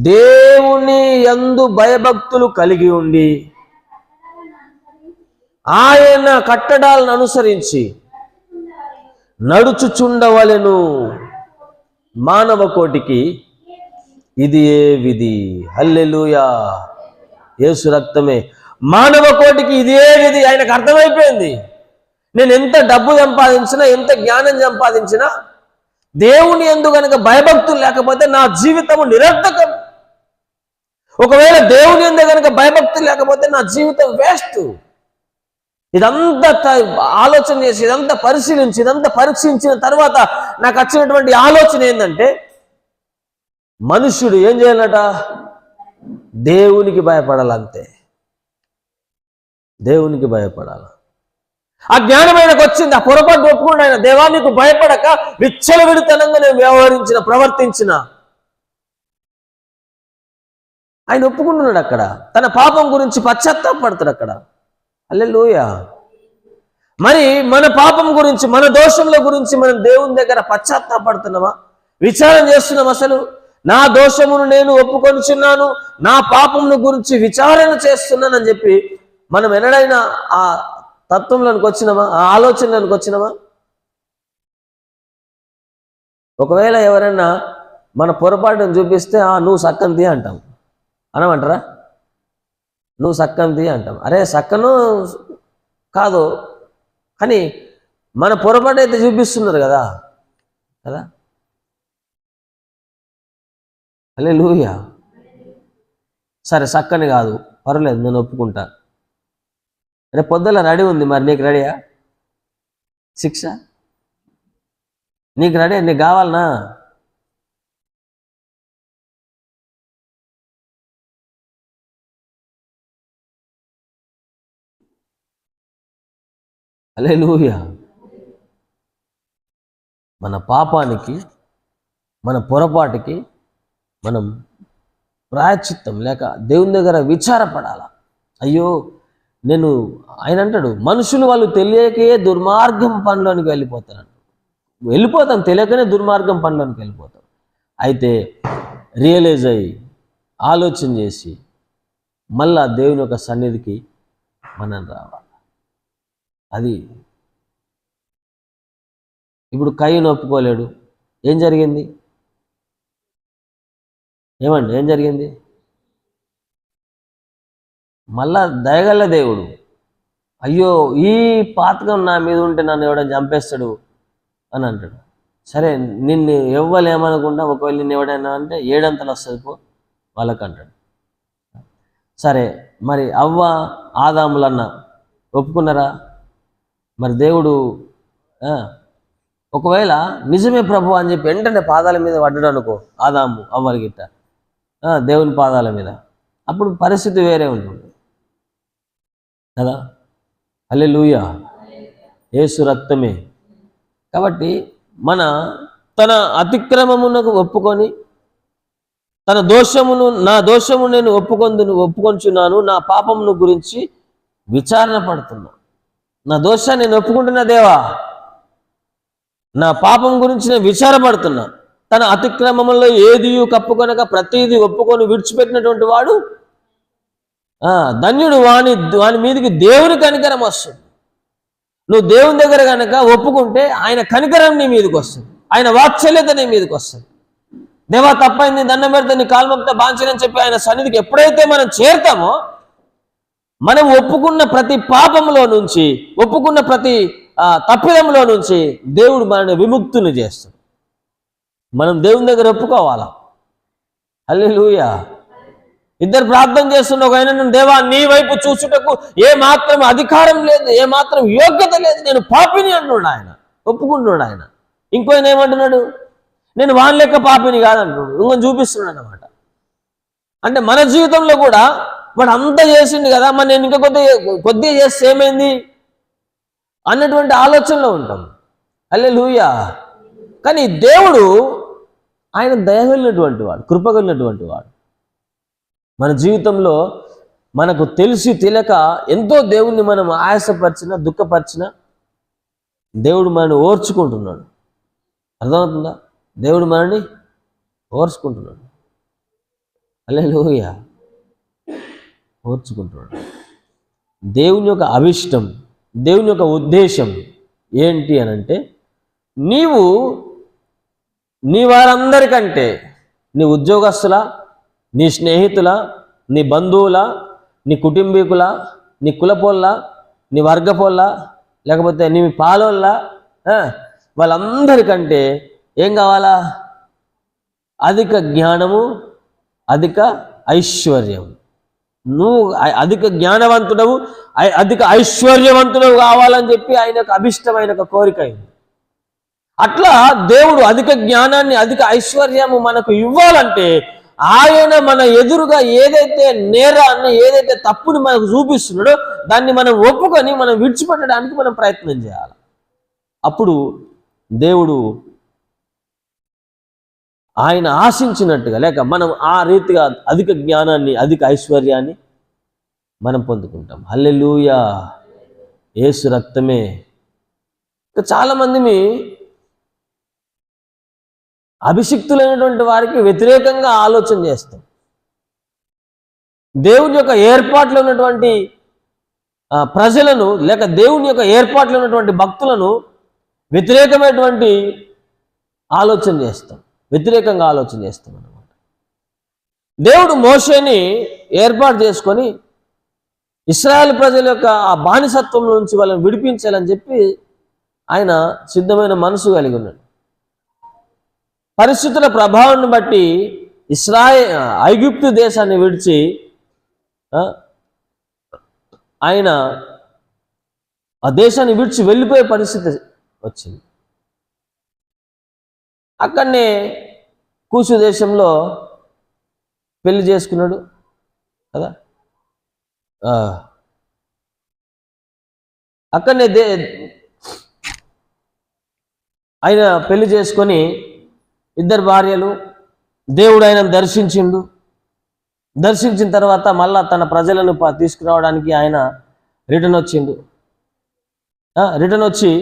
దేవుని యందు భయభక్తులు కలిగి ఉండి ఆయన కట్టడాలను అనుసరించి నడుచుచుండవలెను. మానవ కోటికి ఇది ఏ విధి. హల్లెలూయా. యేసు రక్తమే మానవ కోటికి ఇదే విధి. ఆయనకు అర్థమైపోయింది, నేను ఎంత డబ్బు సంపాదించినా, ఎంత జ్ఞానం సంపాదించినా, దేవుని యందు గనుక భయభక్తులు లేకపోతే నా జీవితము నిరర్థకం. ఒకవేళ దేవుని యందు గనుక భయభక్తులు లేకపోతే నా జీవితం వేస్ట్. ఇదంతా ఆలోచన చేసి, ఇదంతా పరిశీలించి, ఇదంతా పరీక్షించిన తర్వాత నాకు వచ్చినటువంటి ఆలోచన ఏంటంటే, మనుష్యుడు ఏం చేయాలట? దేవునికి భయపడాలంతే. దేవునికి భయపడాలి. ఆ జ్ఞానం ఆయనకు వచ్చింది. ఆ పొరపాటు ఒప్పుకుండా ఆయన దేవా నీకు భయపడక విచ్చలవిడితనంగా నేను ప్రవర్తించిన ఆయన ఒప్పుకుంటున్నాడు. అక్కడ తన పాపం గురించి పశ్చాత్తాపడతాడు అక్కడ. హల్లెలూయా. మరి మన పాపం గురించి, మన దోషంల గురించి మనం దేవుని దగ్గర పశ్చాత్తాపడుతున్నామా? విచారం చేస్తున్నాం? అసలు నా దోషమును నేను ఒప్పుకొనిచున్నాను, నా పాపమును గురించి విచారణ చేస్తున్నానని చెప్పి మనం ఎన్నడైనా ఆ తత్వంలోనికి వచ్చినామా? ఆ ఆలోచనలోనికి వచ్చినామా? ఒకవేళ ఎవరైనా మన పొరపాటును చూపిస్తే నువ్వు సక్కంది అంటాం. అనమంటారా? నువ్వు సక్కంది అంటాం. అరే సక్కను కాదు, కానీ మన పొరపాటు అయితే చూపిస్తున్నారు కదా. హల్లెలూయా. సరే సక్కని కాదు, పర్వాలేదు, నేను ఒప్పుకుంటా. రేపు పొద్దుల రెడీ ఉంది, మరి నీకు రెడీయా? శిక్ష నీకు రెడీ? నీకు కావాలనా? హల్లెలూయా. మన పాపానికి, మన పొరపాటుకి మనం ప్రాయశ్చిత్తం లేక దేవుని దగ్గర విచారపడాల. అయ్యో నేను, ఆయన అంటాడు, మనుషులు వాళ్ళు తెలియకే దుర్మార్గం పనిలోనికి వెళ్ళిపోతాం, తెలియకనే దుర్మార్గం పనిలోనికి వెళ్ళిపోతాం. అయితే రియలైజ్ అయ్యి ఆలోచన చేసి మళ్ళా దేవుని యొక్క సన్నిధికి మనం రావాలి. అది ఇప్పుడు కయ్యను ఒప్పుకోలేడు. ఏం జరిగింది? ఏమండి ఏం జరిగింది? మళ్ళా దయగల దేవుడు, అయ్యో ఈ పాతకం నా మీద ఉంటే నన్ను ఎవడని చంపేస్తాడు అని అంటాడు. సరే నిన్ను ఎవ్వలేమనకుండా ఒకవేళ నిన్ను ఎవడైనా అంటే 7 అంతలు వస్తుంది పో వాళ్ళకు అంటాడు. సరే మరి అవ్వ ఆదాములన్న ఒప్పుకున్నారా? మరి దేవుడు ఒకవేళ నిజమే ప్రభు అని చెప్పి వెంటనే పాదాల మీద పడ్డాడు అనుకో, ఆదాము అవ్వలు గిట్ట దేవుని పాదాల మీద, అప్పుడు పరిస్థితి వేరే ఉంటుంది కదా. హల్లెలూయా. యేసు రక్తమే. కాబట్టి తన అతిక్రమమునకు ఒప్పుకొని, తన దోషమును, నా దోషము నేను ఒప్పుకొంచున్నాను, నా పాపమును గురించి విచారణ పడుతున్నా, నా దోషాన్ని నేను ఒప్పుకుంటున్నా దేవా, నా పాపం గురించి నేను విచారపడుతున్నా. తన అతిక్రమంలో ఏది కప్పుకొనక ప్రతిదీ ఒప్పుకొని విడిచిపెట్టినటువంటి వాడు ధన్యుడు. వాని మీదకి దేవుని కనికరం వస్తుంది. నువ్వు దేవుని దగ్గర కనుక ఒప్పుకుంటే ఆయన కనికరం నీ మీదకి వస్తుంది, ఆయన వాత్సల్యత నీ మీదకి వస్తుంది. దేవా తప్పైంది, దండం పెడితే నీ కాల్మొక్త బాంచనని చెప్పి ఆయన సన్నిధికి ఎప్పుడైతే మనం చేరుతామో, మనం ఒప్పుకున్న ప్రతి పాపంలో నుంచి, ఒప్పుకున్న ప్రతి తప్పిదంలో నుంచి దేవుడు మనల్ని విముక్తులు చేస్తాడు. మనం దేవుని దగ్గర ఒప్పుకోవాలా. హల్లెలూయా. ఇద్దరు ప్రార్థన చేస్తున్న ఒక ఆయన, దేవా నీ వైపు చూసుటకు ఏ మాత్రం అధికారం లేదు, ఏ మాత్రం యోగ్యత లేదు, నేను పాపిని అంటున్నాడు. ఆయన ఒప్పుకుంటున్నాడు. ఆయన ఇంకో ఆయన ఏమంటున్నాడు, నేను వాని లెక్క పాపిని కాదంటున్నాడు. ఇంకొని చూపిస్తున్నాడు అన్నమాట. అంటే మన జీవితంలో కూడా వాడు అంతా చేసిండు కదా, మరి నేను ఇంకా కొద్దిగా చేస్తే ఏమైంది అన్నటువంటి ఆలోచనలో ఉంటాం. హల్లెలూయా. కానీ దేవుడు ఆయన దయగలిగినటువంటి వాడు, కృపగలిగినటువంటి వాడు. మన జీవితంలో మనకు తెలిసి తెలియక ఎంతో దేవుణ్ణి మనం ఆయాసపరిచినా, దుఃఖపరిచినా దేవుడు మనల్ని ఓర్చుకుంటున్నాడు. అర్థమవుతుందా? దేవుడు మనల్ని ఓర్చుకుంటున్నాడు. హల్లెలూయా. ఓర్చుకుంటున్నాడు. దేవుని యొక్క అభిష్టం, దేవుని యొక్క ఉద్దేశం ఏంటి అని అంటే, నీవు నీ వారందరికంటే నీ ఉద్యోగస్తుల, నీ స్నేహితుల, నీ బంధువుల, నీ కుటుంబీకుల, నీ కులపోళ్ళ, నీ వర్గపోళ్ళ, లేకపోతే నీ పాలోళ్ళ, వాళ్ళందరికంటే ఏం కావాలా? అధిక జ్ఞానము, అధిక ఐశ్వర్యం. నువ్వు అధిక జ్ఞానవంతుడవు, అధిక ఐశ్వర్యవంతుడవు కావాలని చెప్పి ఆయనకు అభిష్టమైన ఒక కోరిక అయింది. అట్లా దేవుడు అధిక జ్ఞానాన్ని, అధిక ఐశ్వర్యము మనకు ఇవ్వాలంటే ఆయన మన ఎదురుగా ఏదైతే నేరాన్ని, ఏదైతే తప్పుని మనకు చూపిస్తున్నాడో దాన్ని మనం ఒప్పుకొని మనం విడిచిపెట్టడానికి మనం ప్రయత్నం చేయాలి. అప్పుడు దేవుడు ఆయన ఆశించినట్టుగా, లేక మనం ఆ రీతిగా అధిక జ్ఞానాన్ని, అధిక ఐశ్వర్యాన్ని మనం పొందుకుంటాం. హల్లెలూయా, యేసు రక్తమే. చాలామంది అభిషిక్తులైనటువంటి వారికి వ్యతిరేకంగా ఆలోచన చేస్తాం. దేవుని యొక్క ఏర్పాట్లు ఉన్నటువంటి ప్రజలను, లేక దేవుని యొక్క ఏర్పాట్లు ఉన్నటువంటి భక్తులను వ్యతిరేకమైనటువంటి ఆలోచన చేస్తాం, వ్యతిరేకంగా ఆలోచన చేస్తాం అన్నమాట. దేవుడు మోషేని ఏర్పాటు చేసుకొని ఇశ్రాయేల్ ప్రజల యొక్క ఆ బానిసత్వం నుంచి వాళ్ళని విడిపించాలని చెప్పి ఆయన సిద్ధమైన మనసు కలిగి ఉన్నాడు. పరిస్థితుల ప్రభావాన్ని బట్టి ఐగుప్తు దేశాన్ని విడిచి ఆయన ఆ దేశాన్ని విడిచి వెళ్ళిపోయే పరిస్థితి వచ్చింది. అక్కడనే కూషు దేశంలో పెళ్లి చేసుకున్నాడు కదా. అక్కడనే ఆయన పెళ్లి చేసుకొని 2 భార్యలు, దేవుడు ఆయనను దర్శించిన తర్వాత మళ్ళా తన ప్రజలను తీసుకురావడానికి ఆయన రిటర్న్ వచ్చి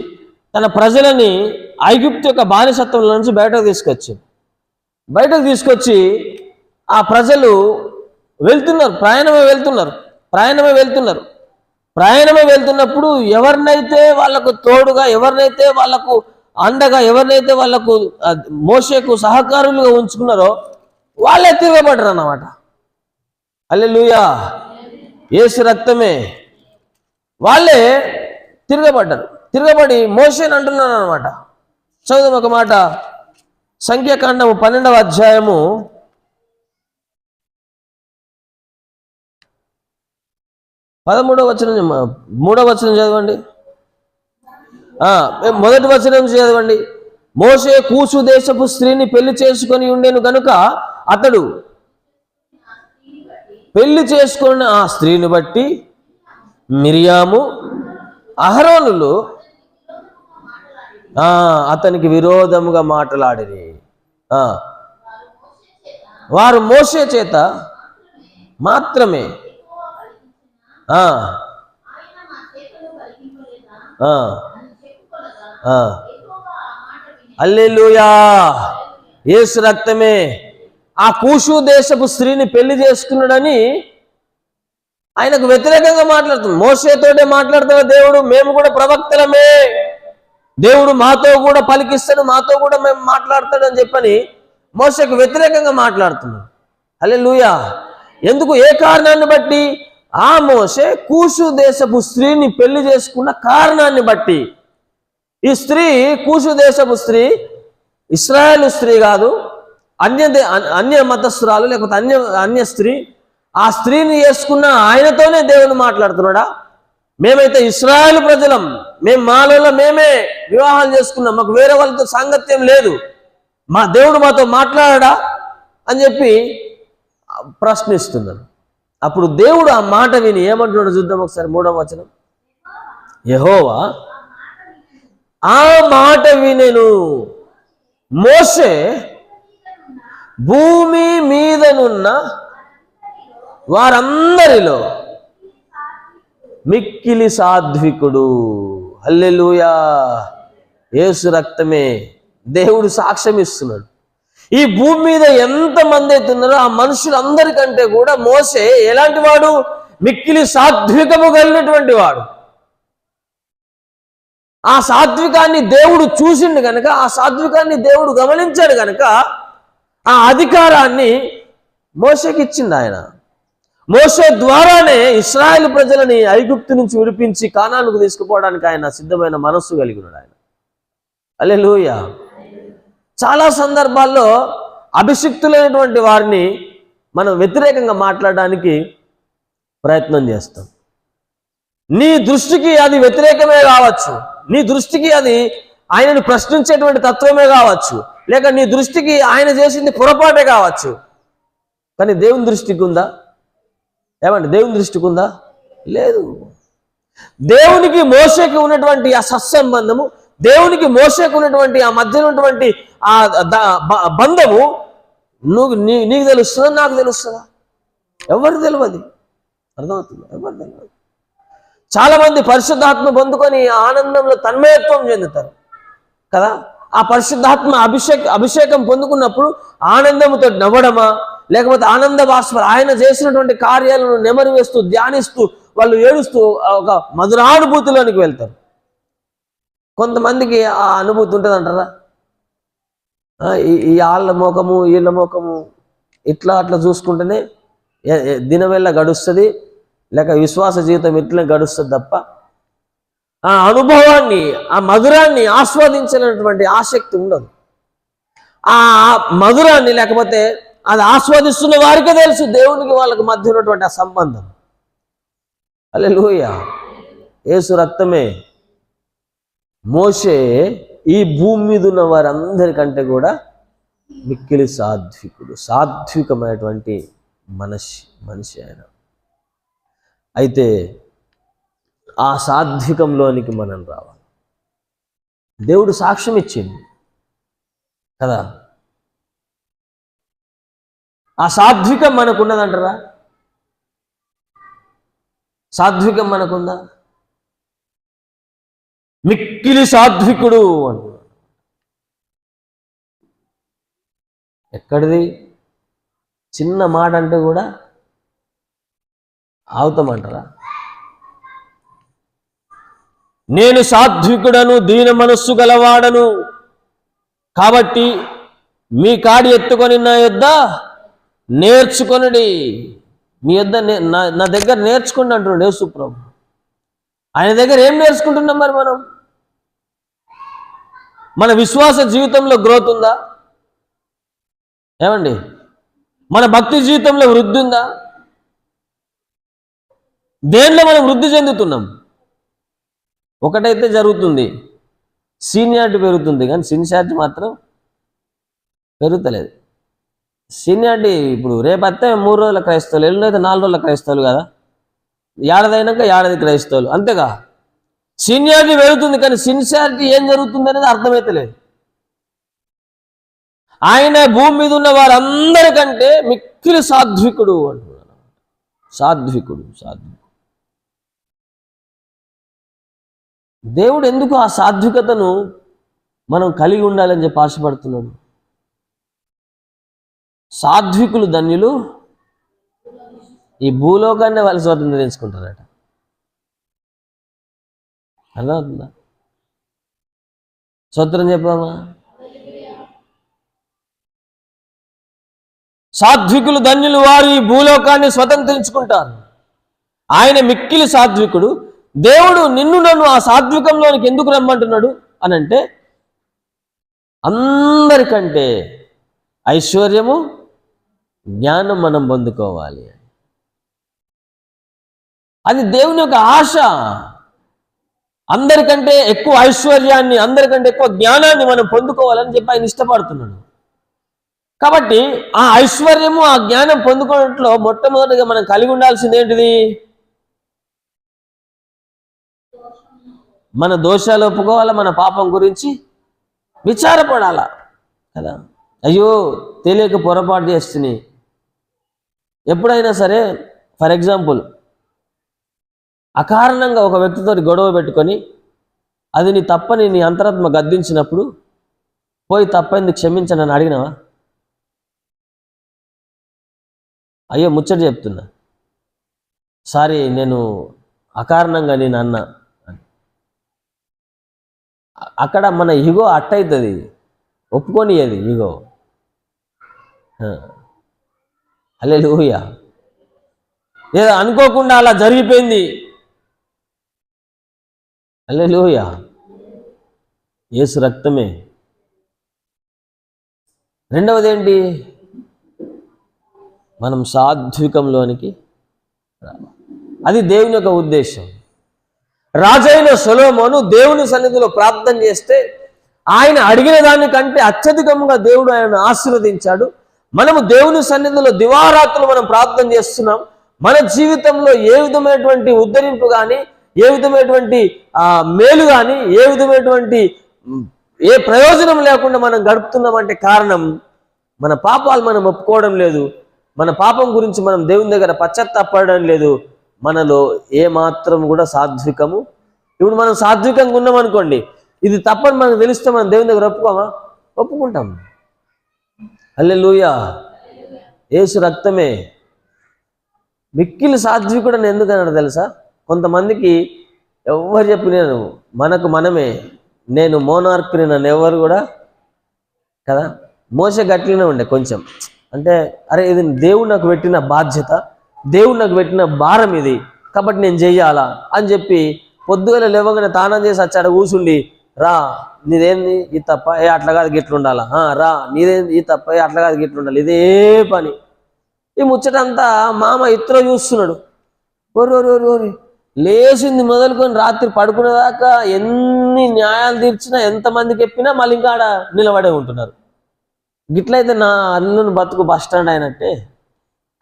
తన ప్రజలని ఐగుప్తు యొక్క బానిసత్వం నుంచి బయటకు తీసుకొచ్చి ఆ ప్రజలు ప్రయాణమే వెళ్తున్నప్పుడు ఎవరినైతే వాళ్ళకు తోడుగా, ఎవరినైతే వాళ్ళకు అండగా, ఎవరినైతే వాళ్ళకు మోషేకు సహకారులుగా ఉంచుకున్నారో వాళ్ళే తిరగబడ్డారు అన్నమాట. హల్లెలూయా, యేసు రక్తమే. వాళ్ళే తిరగబడి మోషేని అంటున్నాను అనమాట. చదువు ఒక మాట, సంఖ్యాకాండము 12వ అధ్యాయము 13వ వచనం, 3వ వచనం చదవండి. మొదటి వచనం చదవండి. మోషే కూషు దేశపు స్త్రీని పెళ్లి చేసుకొని ఉండేను గనుక అతడు పెళ్లి చేసుకున్న ఆ స్త్రీని బట్టి మిరియాము, అహరోనులు అతనికి విరోధముగా మాట్లాడిరి. వారు మోషే చేత మాత్రమే హల్లెలూయా, యేసు రక్తమే. ఆ కూషు దేశపు స్త్రీని పెళ్లి చేసుకున్నాడని ఆయనకు వ్యతిరేకంగా మాట్లాడుతుంది. మోషేతోటే మాట్లాడుతున్న దేవుడు, మేము కూడా ప్రవక్తలమే, దేవుడు మాతో కూడా పలికిస్తాడు, మాతో కూడా మేము మాట్లాడతాడు అని చెప్పని మోషేకు వ్యతిరేకంగా మాట్లాడుతున్నాడు. హల్లెలూయా. ఎందుకు? ఏ కారణాన్ని బట్టి? ఆ మోషే కూషు దేశపు స్త్రీని పెళ్లి చేసుకున్న కారణాన్ని బట్టి. ఈ స్త్రీ కూషు దేశపు స్త్రీ, ఇశ్రాయేలు స్త్రీ కాదు, అన్య మతస్థురాలు, లేకపోతే అన్య స్త్రీ. ఆ స్త్రీని చేసుకున్న ఆయనతోనే దేవుడు మాట్లాడుతున్నాడా? మేమైతే ఇశ్రాయేలు ప్రజలం, మాలో మేమే వివాహాలు చేసుకున్నాం, మాకు వేరే వాళ్ళతో సాంగత్యం లేదు, మా దేవుడు మాతో మాట్లాడా అని చెప్పి ప్రశ్నిస్తున్నాను. అప్పుడు దేవుడు ఆ మాట విని ఏమంటున్నాడు చూద్దాం ఒకసారి. 3వ వచనం, యెహోవా ఆ మాట వినెను, మోషే భూమి మీదనున్న వారందరిలో మిక్కిలి సాత్వికుడు. హల్లెలూయా, యేసు రక్తమే. దేవుడు సాక్ష్యం ఇస్తున్నాడు. ఈ భూమి మీద ఎంతమంది అయితే ఉన్నారో ఆ మనుషులందరికంటే కూడా మోషే ఎలాంటి వాడు? మిక్కిలి సాత్వికము కలిగినటువంటి వాడు. ఆ సాత్వికాన్ని దేవుడు చూసిండు కనుక, ఆ సాత్వికాన్ని దేవుడు గమనించాడు కనుక ఆ అధికారాన్ని మోషేకి ఇచ్చింది ఆయన. మోషే ద్వారానే ఇశ్రాయేలు ప్రజలని ఐగుప్తు నుంచి విడిపించి కానానుకు తీసుకుపోవడానికి ఆయన సిద్ధమైన మనస్సు కలిగి ఉన్నాడు ఆయన. హల్లెలూయా. చాలా సందర్భాల్లో అభిషిక్తులైనటువంటి వారిని మనం వ్యతిరేకంగా మాట్లాడడానికి ప్రయత్నం చేస్తాం. నీ దృష్టికి అది వ్యతిరేకమే కావచ్చు, నీ దృష్టికి అది ఆయనను ప్రశ్నించేటువంటి తత్వమే కావచ్చు, లేక నీ దృష్టికి ఆయన చేసింది పొరపాటే కావచ్చు. కానీ దేవుని దృష్టికి ఉందా? ఏమండి, దేవుని దృష్టికి ఉందా? లేదు. దేవునికి మోషేకి ఉన్నటువంటి ఆ సత్సంబంధము, దేవునికి మోషేకి ఉన్నటువంటి ఆ మధ్య ఉన్నటువంటి ఆ బంధము నీకు తెలుస్తుందా, నాకు తెలుస్తుందా? ఎవరు తెలియదు. అర్థమవుతుందా? ఎవరు తెలియదు. చాలా మంది పరిశుద్ధాత్మ పొందుకొని ఆనందంలో తన్మయత్వం చెందుతారు కదా. ఆ పరిశుద్ధాత్మ అభిషేకం పొందుకున్నప్పుడు ఆనందంతో నవ్వడమా, లేకపోతే ఆనంద బాష్ప ఆయన చేసినటువంటి కార్యాలను నెమరు వేస్తూ ధ్యానిస్తూ వాళ్ళు ఏడుస్తూ ఒక మధురానుభూతిలోనికి వెళ్తారు. కొంతమందికి ఆ అనుభూతి ఉంటుంది అంటారా? ఈ వాళ్ళ మోకము వీళ్ళ మోకము ఇట్లా అట్లా చూసుకుంటేనే దినవెల్ల గడుస్తుంది, లేక విశ్వాస జీవితం ఇట్లనే గడుస్తుంది తప్ప ఆ అనుభవాన్ని, ఆ మధురాన్ని ఆస్వాదించినటువంటి ఆసక్తి ఉండదు. ఆ మధురాన్ని లేకపోతే అది ఆస్వాదిస్తున్న వారికే తెలుసు దేవునికి వాళ్ళకి మధ్య ఉన్నటువంటి ఆ సంబంధం. హల్లెలూయా. యేసు రక్తమే. మోషే ఈ భూమి మీద ఉన్న వారందరికంటే కూడా మిక్కిలి సాత్వికమైనటువంటి మనిషి ఆయన. అయితే ఆ సాత్వికంలోనికి మనం రావాలి. దేవుడు సాక్ష్యం ఇచ్చింది కదా. ఆ సాత్వికం మనకున్నదంటారా? సాత్వికం మనకుందా? మిక్కిలి సాత్వికుడు అంటున్నాడు. ఎక్కడిది? చిన్న మాట అంటే కూడా ఆవుతామంటారా? నేను సాత్వికుడను, దీన మనస్సు గలవాడను, కాబట్టి మీ కాడి ఎత్తుకొని నా యొద్ద నేర్చుకొనుడి. మీ యొద్ద నా దగ్గర నేర్చుకోండి అంటున్నాడు యేసు ప్రభు. ఆయన దగ్గర ఏం నేర్చుకుంటున్నాం మరి మనం? మన విశ్వాస జీవితంలో గ్రోత్ ఉందా? ఏమండి, మన భక్తి జీవితంలో వృద్ధి ఉందా? దేనిలో మనం వృద్ధి చెందుతున్నాం? ఒకటైతే జరుగుతుంది, సీనియారిటీ పెరుగుతుంది, కానీ సిన్సియారిటీ మాత్రం పెరుగుతలేదు. సీనియారిటీ ఇప్పుడు రేపైతే 3 రోజుల క్రైస్తవులు, ఎల్లుండైతే 4 రోజుల క్రైస్తవులు కదా, ఏడాదైనాక ఏడాది క్రైస్తవులు, అంతేగా. సీనియారిటీ పెరుగుతుంది, కానీ సిన్సియారిటీ ఏం జరుగుతుంది అనేది అర్థమైతలేదు. ఆయన భూమి మీద ఉన్న వారందరికంటే మిక్కిలి సాత్వికుడు అంటున్నాడు. సాత్వికుడు. దేవుడు ఎందుకు ఆ సాత్వికతను మనం కలిగి ఉండాలని చెప్పి ఆశపడుతున్నాడు? సాత్వికులు ధన్యులు, ఈ భూలోకాన్ని వాళ్ళు స్వతంత్రించుకుంటారట. అర్థమవుతుందా? స్తోత్రం చెప్పామా? సాత్వికులు ధన్యులు, వారు ఈ భూలోకాన్ని స్వతంత్రించుకుంటారు. ఆయన మిక్కిలి సాత్వికుడు. దేవుడు నిన్ను నన్ను ఆ సాత్వికంలోనికి ఎందుకు రమ్మంటున్నాడు అనంటే, అందరికంటే ఐశ్వర్యము జ్ఞానం మనం పొందుకోవాలి. అది దేవుని యొక్క ఆశ. అందరికంటే ఎక్కువ ఐశ్వర్యాన్ని, అందరికంటే ఎక్కువ జ్ఞానాన్ని మనం పొందుకోవాలని చెప్పి ఆయన ఇష్టపడుతున్నాడు. కాబట్టి ఆ ఐశ్వర్యము, ఆ జ్ఞానం పొందుకోవడంలో మొట్టమొదటిగా మనం కలిగి ఉండాల్సింది ఏంటిది? మన దోషాలు ఒప్పుకోవాలా, మన పాపం గురించి విచారపడాలా కదా. అయ్యో తెలియక పొరపాటు చేస్తుంది. ఎప్పుడైనా సరే, ఫర్ ఎగ్జాంపుల్, అకారణంగా ఒక వ్యక్తితో గొడవ పెట్టుకొని అది నీ తప్పని నీ అంతరాత్మ గద్దించినప్పుడు పోయి తప్పైంది క్షమించనని అడిగినావా? అయ్యో ముచ్చట చెప్తున్నా, సారీ నేను అకారణంగా నేను అన్నా. అక్కడ మన ఈగో అట్టయితుంది, ఒప్పుకొని అది ఈగో. హల్లెలూయా. ఏదో అనుకోకుండా అలా జరిగిపోయింది. హల్లెలూయా. యేసు రక్తమే. రెండవది ఏంటి? మనం సాత్వికంలోనికి రావాలి. అది దేవుని యొక్క ఉద్దేశం. రాజైన సొలొమోను దేవుని సన్నిధిలో ప్రార్థన చేస్తే ఆయన అడిగిన దానికంటే అత్యధికంగా దేవుడు ఆయన ఆశీర్వదించాడు. మనము దేవుని సన్నిధిలో దివారాత్రులు మనం ప్రార్థన చేస్తున్నాం. మన జీవితంలో ఏ విధమైనటువంటి ఉద్ధరింపు కానీ, ఏ విధమైనటువంటి మేలు కానీ, ఏ విధమైనటువంటి ఏ ప్రయోజనం లేకుండా మనం గడుపుతున్నామంటే కారణం మన పాపాలు మనం ఒప్పుకోవడం లేదు. మన పాపం గురించి మనం దేవుని దగ్గర పశ్చాత్తాపడడం లేదు. మనలో ఏ మాత్రం కూడా సాత్వికము. ఇప్పుడు మనం సాత్వికంగా ఉన్నాం అనుకోండి, ఇది తప్పని మనకు తెలిస్తే మనం దేవుని దగ్గర ఒప్పుకుంటాం. హల్లెలూయా. యేసు రక్తమే. మిక్కిలి సాత్వికుడు అని ఎందుకన్నాడు తెలుసా? కొంతమందికి ఎవరు చెప్పి మనకు మనమే నేను మోనార్క్ని నన్ను ఎవరు కూడా కదా. మోసే గట్లనే ఉండే కొంచెం, అంటే అరే ఇది దేవుడు నాకు పెట్టిన బాధ్యత, దేవుడు నాకు పెట్టిన భారం ఇది, కాబట్టి నేను చెయ్యాలా అని చెప్పి పొద్దుగల లేవగానే తానం చేసి వచ్చాడు కూర్చుండి, రా నీదేంది ఈ తప్ప, ఏ అట్లా కాదు గిట్లు ఉండాలా, రా నీదేంది ఈ తప్ప, ఏ అట్లా కాదు గిట్లు ఉండాలి, ఇదే పని. ఈ ముచ్చటంతా మామ ఇతర చూస్తున్నాడు. ఓరి లేచింది మొదలుకొని రాత్రి పడుకునేదాకా ఎన్ని న్యాయాలు తీర్చినా, ఎంతమందికి చెప్పినా మళ్ళీ ఇంకా ఆడ నిలబడే ఉంటున్నారు. గిట్లయితే నా అల్లుని బతుకు బస్ స్టాండ్ అయినట్టే.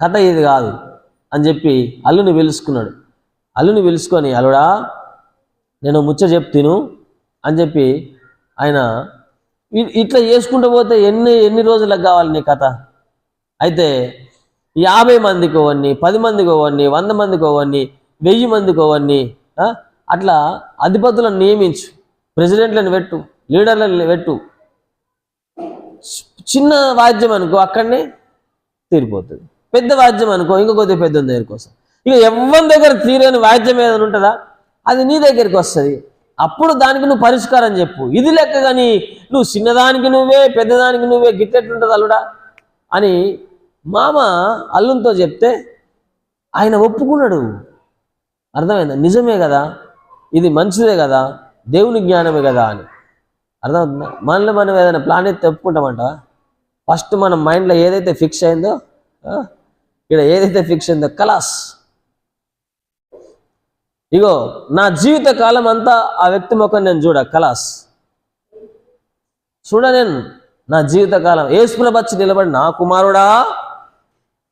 కథ ఇది కాదు అని చెప్పి అల్లుని పిలుచుకున్నాడు. అల్లుని పిలుచుకొని, అల్లుడా నేను ముచ్చ చెప్తాను అని చెప్పి ఆయన ఇట్లా చేసుకుంటూ పోతే ఎన్ని రోజులకు కావాలి నీ కథ? అయితే 50 మందికి ఓవన్నీ, 10 మందికి ఓవన్నీ, 100 మందికి ఓవన్నీ, 1000 మందికి ఓవన్నీ, అట్లా అధిపతులను నియమించు, ప్రెసిడెంట్లను పెట్టు, లీడర్లను పెట్టు. చిన్న వాద్యం అనుకో అక్కడనే తీరిపోతుంది, పెద్ద వాద్యం అనుకో ఇంకో కొద్దిగా పెద్ద దగ్గరికి వస్తుంది. ఇక ఎవరి దగ్గర తీరని వాద్యం ఏదైనా ఉంటుందా, అది నీ దగ్గరికి వస్తుంది. అప్పుడు దానికి నువ్వు పరిష్కారం చెప్పు. ఇది లెక్క కానీ నువ్వు చిన్నదానికి నువ్వే పెద్దదానికి నువ్వే గిట్టెట్టుంటుంది అల్లుడా అని మామ అల్లునితో చెప్తే ఆయన ఒప్పుకున్నాడు. అర్థమైందా? నిజమే కదా, ఇది మంచిదే కదా, దేవుని జ్ఞానమే కదా అని. అర్థమవుతుందా? మనలో మనం ఏదైనా ప్లాన్ అయితే ఒప్పుకుంటామంటావా? ఫస్ట్ మన మైండ్లో ఏదైతే ఫిక్స్ అయిందో, ఇక్కడ ఏదైతే ఫిక్స్ అయిందో కలాస్. ఇగో నా జీవిత కాలం అంతా ఆ వ్యక్తి ముఖం నేను కలాస్ నేను నా జీవితకాలం యేసుప్రభు వచ్చి నిలబడి, నా కుమారుడా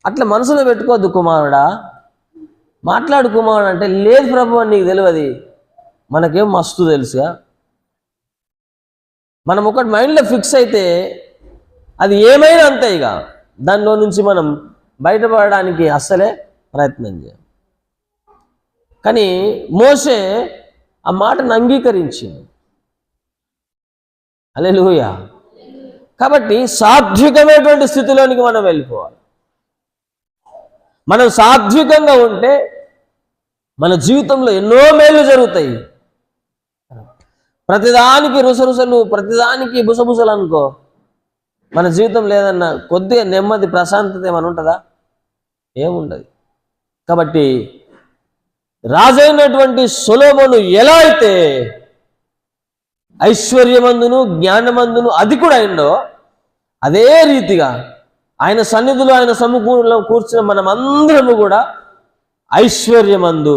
అట్లా మనసులో పెట్టుకోవద్దు, కుమారుడా మాట్లాడు కుమారుడు అంటే, లేదు ప్రభు అని నీకు తెలియదు, మనకేం మస్తు తెలుసుగా. మనం ఒకటి మైండ్లో ఫిక్స్ అయితే అది ఏమైనా అంతే. ఇక దానిలో నుంచి మనం బయటపడడానికి అస్సలే ప్రయత్నం చేయాలి. కానీ మోషే ఆ మాటను అంగీకరించింది. హల్లెలూయా. కాబట్టి సాత్వికమైనటువంటి స్థితిలోనికి మనం వెళ్ళిపోవాలి. మనం సాత్వికంగా ఉంటే మన జీవితంలో ఎన్నో మేలు జరుగుతాయి. ప్రతిదానికి రుసరుసలు, ప్రతిదానికి బుసబుసలు అనుకో, మన జీవితం లేదన్న కొద్దిగా నెమ్మది ప్రశాంతత ఏమైనా ఉంటుందా? ఏముండదు. కాబట్టి రాజైనటువంటి సొలొమోను ఎలా అయితే ఐశ్వర్యమందును జ్ఞానమందును అధికుడైండో, అదే రీతిగా ఆయన సన్నిధిలో ఆయన సముఖంలో కూర్చున్న మనం అందరము కూడా ఐశ్వర్యమందు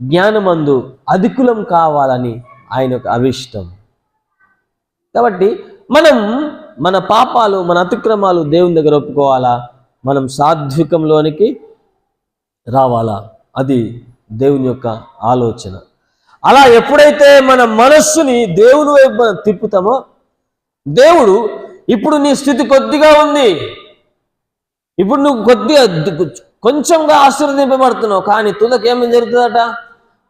జ్ఞానమందు అధికులం కావాలని ఆయనకు అభిష్టం. కాబట్టి మనం మన పాపాలు, మన అతిక్రమాలు దేవుని దగ్గర ఒప్పుకోవాలా, మనం సాత్వికంలోనికి రావాలా. అది దేవుని యొక్క ఆలోచన. అలా ఎప్పుడైతే మన మనస్సుని దేవుని వైపు మనం తిప్పుతామో, దేవుడు ఇప్పుడు నీ స్థితి కొద్దిగా ఉంది, ఇప్పుడు నువ్వు కొద్దిగా కొంచెంగా ఆశీర్వదింపబడుతున్నావు, కానీ తుదకు ఏమేమి జరుగుతుందట?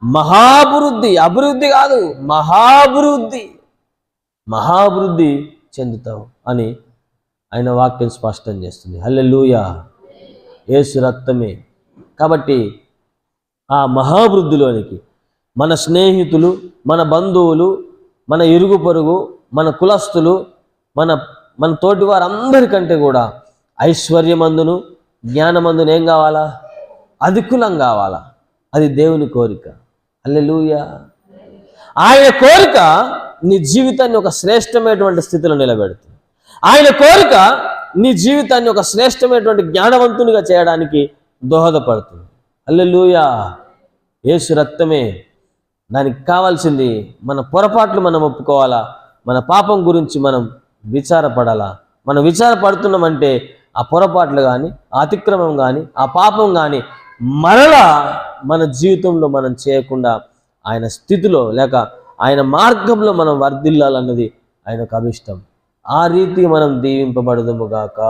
మహాభివృద్ధి. అభివృద్ధి కాదు, మహాభివృద్ధి చెందుతావు అని ఆయన వాక్యం స్పష్టం చేస్తుంది. హల్లెలూయా. యేసు రక్తమే. కాబట్టి ఆ మహాభివృద్ధిలోనికి మన స్నేహితులు, మన బంధువులు, మన ఇరుగు పొరుగు, మన కులస్తులు, మన తోటి వారందరికంటే కూడా ఐశ్వర్యమందును జ్ఞానమందును ఏం కావాలా? అధికులం కావాలా. అది దేవుని కోరిక. హల్లెలూయా. ఆయన కోరిక నీ జీవితాన్ని ఒక శ్రేష్టమైనటువంటి స్థితిలో నిలబెడుతుంది. ఆయన కోరిక నీ జీవితాన్ని ఒక శ్రేష్టమైనటువంటి జ్ఞానవంతునిగా చేయడానికి దోహదపడుతుంది. హల్లెలూయా. యేసు రక్తమే దానికి కావాల్సింది. మన పొరపాట్లు మనం ఒప్పుకోవాలా, మన పాపం గురించి మనం విచారపడాలా. మనం విచారపడుతున్నామంటే ఆ పొరపాట్లు కానీ, ఆ అతిక్రమం కానీ, ఆ పాపం కానీ మరలా మన జీవితంలో మనం చేయకుండా ఆయన స్థితిలో లేక ఆయన మార్గంలో మనం వర్ధిల్లాలన్నది ఆయనకు అభిష్టం. ఆ రీతి మనం దీవింపబడదుముగాక.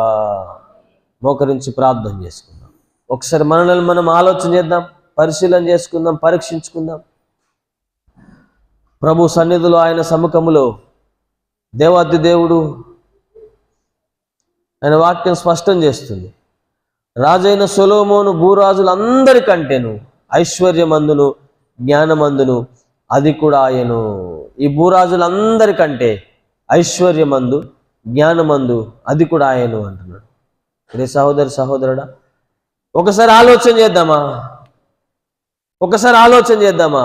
మోకరించి ప్రార్థన చేసుకుందాం. ఒకసారి మనల్ని మనం ఆలోచన చేద్దాం, పరిశీలన చేసుకుందాం, పరీక్షించుకుందాం. ప్రభు సన్నిధిలో ఆయన సముఖములో దేవాతి దేవుడు ఆయన వాక్యం స్పష్టం చేస్తుంది. రాజైన సొలొమోను భూరాజులందరికంటేను ఐశ్వర్యమందును జ్ఞానమందును అది కూడా ఆయను. ఈ భూరాజులందరికంటే ఐశ్వర్యమందు జ్ఞానమందు అది కూడా ఆయను అంటున్నాడు. ఇదే సహోదరుడా, ఒకసారి ఆలోచన చేద్దామా.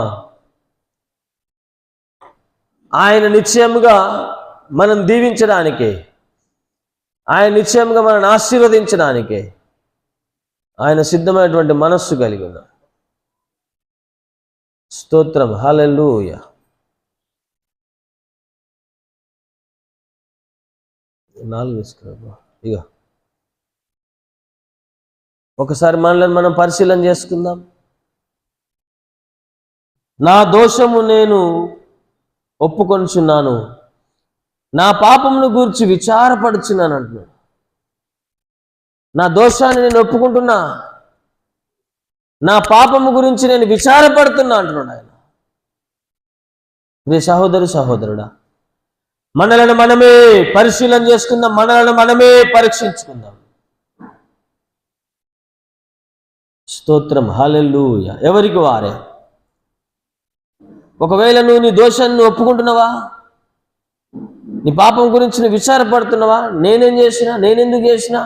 ఆయన నిశ్చయముగా మనం దీవించడానికే, ఆయన నిశ్చయంగా మనల్ని ఆశీర్వదించడానికే ఆయన సిద్ధమైనటువంటి మనస్సు కలిగి ఉన్నాడు. స్తోత్రం. హల్లెలూయా. ఇక ఒకసారి మనల్ని మనం పరిశీలన చేసుకుందాం. నా దోషము నేను ఒప్పుకొనుచున్నాను, నా పాపమును గూర్చి విచారపడుచున్నాను అంటున్నాడు. నా దోషాన్ని నేను ఒప్పుకుంటున్నా, నా పాపము గురించి నేను విచారపడుతున్నా అంటున్నాడు ఆయన. రే సహోదరుడా, మనలను మనమే పరిశీలన చేసుకుందాం, మనలను మనమే పరీక్షించుకుందాం. స్తోత్రం. హల్లెలూయా. ఎవరికి వారే. ఒకవేళ నువ్వు నీ దోషాన్ని ఒప్పుకుంటున్నావా, నీ పాపం గురించి నువ్వు విచారపడుతున్నావా, నేనేం చేసినా, నేనెందుకు చేసినా,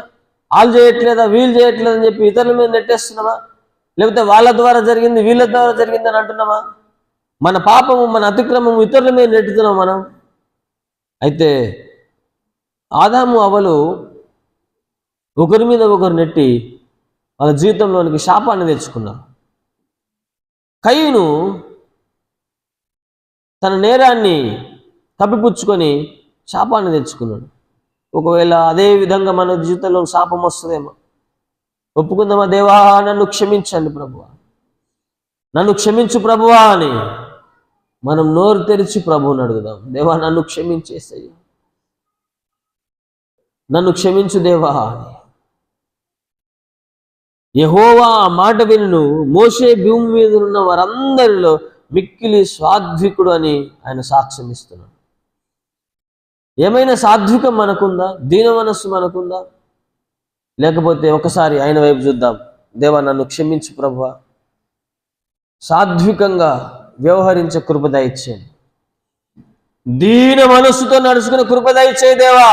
వాళ్ళు చేయట్లేదా, వీళ్ళు చేయట్లేదు అని చెప్పి ఇతరుల మీద నెట్టేస్తున్నావా, లేకపోతే వాళ్ళ ద్వారా జరిగింది వీళ్ళ ద్వారా జరిగింది అని అంటున్నావా? మన పాపము, మన అతిక్రమము ఇతరుల మీద నెట్టుతున్నాం మనం. అయితే ఆదాము అవ్వలు ఒకరి మీద ఒకరు నెట్టి వాళ్ళ జీవితంలోనికి శాపాన్ని తెచ్చుకున్నారు. కయ్యూను తన నేరాన్ని కప్పిపుచ్చుకొని శాపాన్ని తెచ్చుకున్నాడు. ఒకవేళ అదే విధంగా మన జీవితంలో శాపం వస్తుందేమో. ఒప్పుకుందామా? దేవా నన్ను క్షమించండి ప్రభువా, నన్ను క్షమించు ప్రభువా అని మనం నోరు తెరిచి ప్రభువుని అడుగుదాం. దేవా నన్ను క్షమించేసయ్యా, నన్ను క్షమించు దేవా అని. యెహోవా మాట వినును, మోషే భూమి మీద ఉన్న వారందరిలో మిక్కిలి సాత్వికుడు అని ఆయన సాక్ష్యం ఇస్తున్నాడు. ఏమైనా సాత్వికం మనకుందా? దీన మనస్సు మనకుందా? లేకపోతే ఒకసారి ఆయన వైపు చూద్దాం. దేవా నన్ను క్షమించు ప్రభువా, సాత్వికంగా వ్యవహరించే కృప దయచేయండి, దీన మనస్సుతో నడుచుకునే కృప దయచేయి దేవా.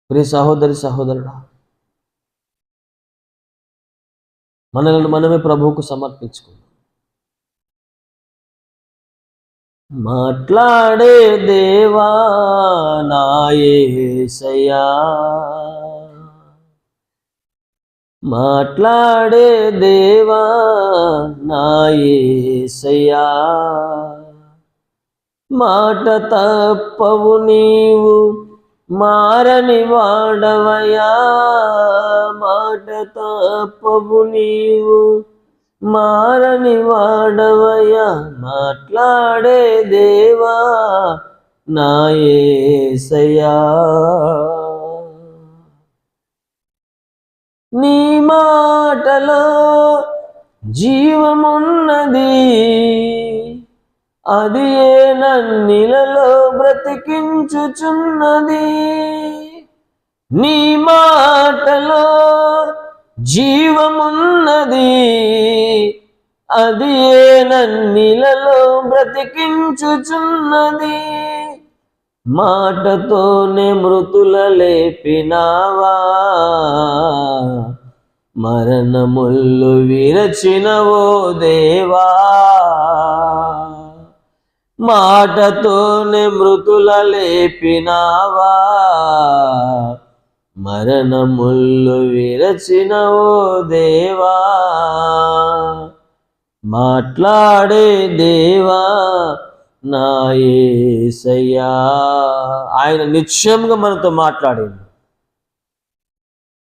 ప్రియ సహోదరుడా, మనల్ని మనమే ప్రభువుకు సమర్పించుకుందాం. మాట్లాడే దేవా నా యేసయ్యా, మాట్లాడే దేవా నా యేసయ్యా, మాట తప్పవు నీవు మారని వాడవయా, మాట తప్పవు నీవు మారని వాడవయా, మాట్లాడే దేవా నా యేసయ్యా. నీ మాటలో జీవమున్నది, అది ఏ నన్నిలలో బ్రతికించుచున్నది. నీ మాటలో జీవమున్నది, అది ఏ నన్నిలలో బ్రతికించుచున్నది. మాటతోనే మృతుల లేపినావా, మరణముళ్ళు విరచినవో దేవా. మాటతోనే మృతుల లేపినావా, మరణముళ్ళు విరచినవో దేవా. మాట్లాడే దేవా నా యేసయ్యా. ఆయన నిశ్చయంగా మనతో మాట్లాడింది.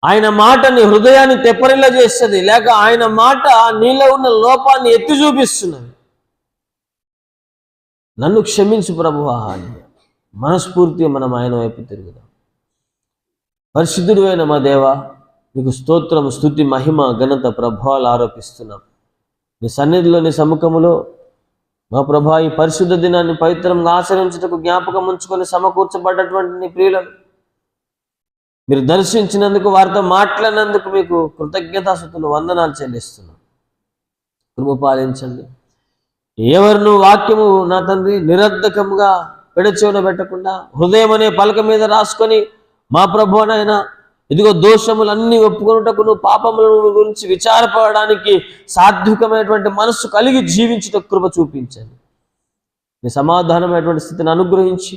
ఆయన మాట నీ హృదయాన్ని తెప్పరిల్ల చేస్తుంది, లేక ఆయన మాట నీలో ఉన్న లోపాన్ని ఎత్తి చూపిస్తున్నది. నన్ను క్షమించు ప్రభువా అని మనస్ఫూర్తిగా మనం ఆయన వైపు తిరుగుదాం. పరిశుద్ధుడు అయిన మా దేవా, నీకు స్తోత్రం, స్తుతి, మహిమ, ఘనత, ప్రభావాలు ఆరోపిస్తున్నాం. నీ సన్నిధిలో, నీ సముఖములో మా ప్రభా ఈ పరిశుద్ధ దినాన్ని పవిత్రంగా ఆచరించుటకు జ్ఞాపకం ఉంచుకొని సమకూర్చబడ్డటువంటి నీ ప్రియులను మీరు దర్శించినందుకు, వారితో మాట్లాడినందుకు మీకు కృతజ్ఞతాస్తుతులు, వందనాలు చెల్లిస్తున్నాం. కృప పాలించండి. ఎవరిను వాక్యము నా తండ్రి నిరర్ధకముగా పెడచెవిన పెట్టకుండా హృదయం అనే పలక మీద రాసుకొని మా ప్రభువనైనా ఇదిగో దోషములన్నీ ఒప్పుకొనుటకును, పాపముల గురించి విచారపడడానికి సాత్వికమైనటువంటి మనస్సు కలిగి జీవించుట కృప చూపించండి. మీ సమాధానమైనటువంటి స్థితిని అనుగ్రహించి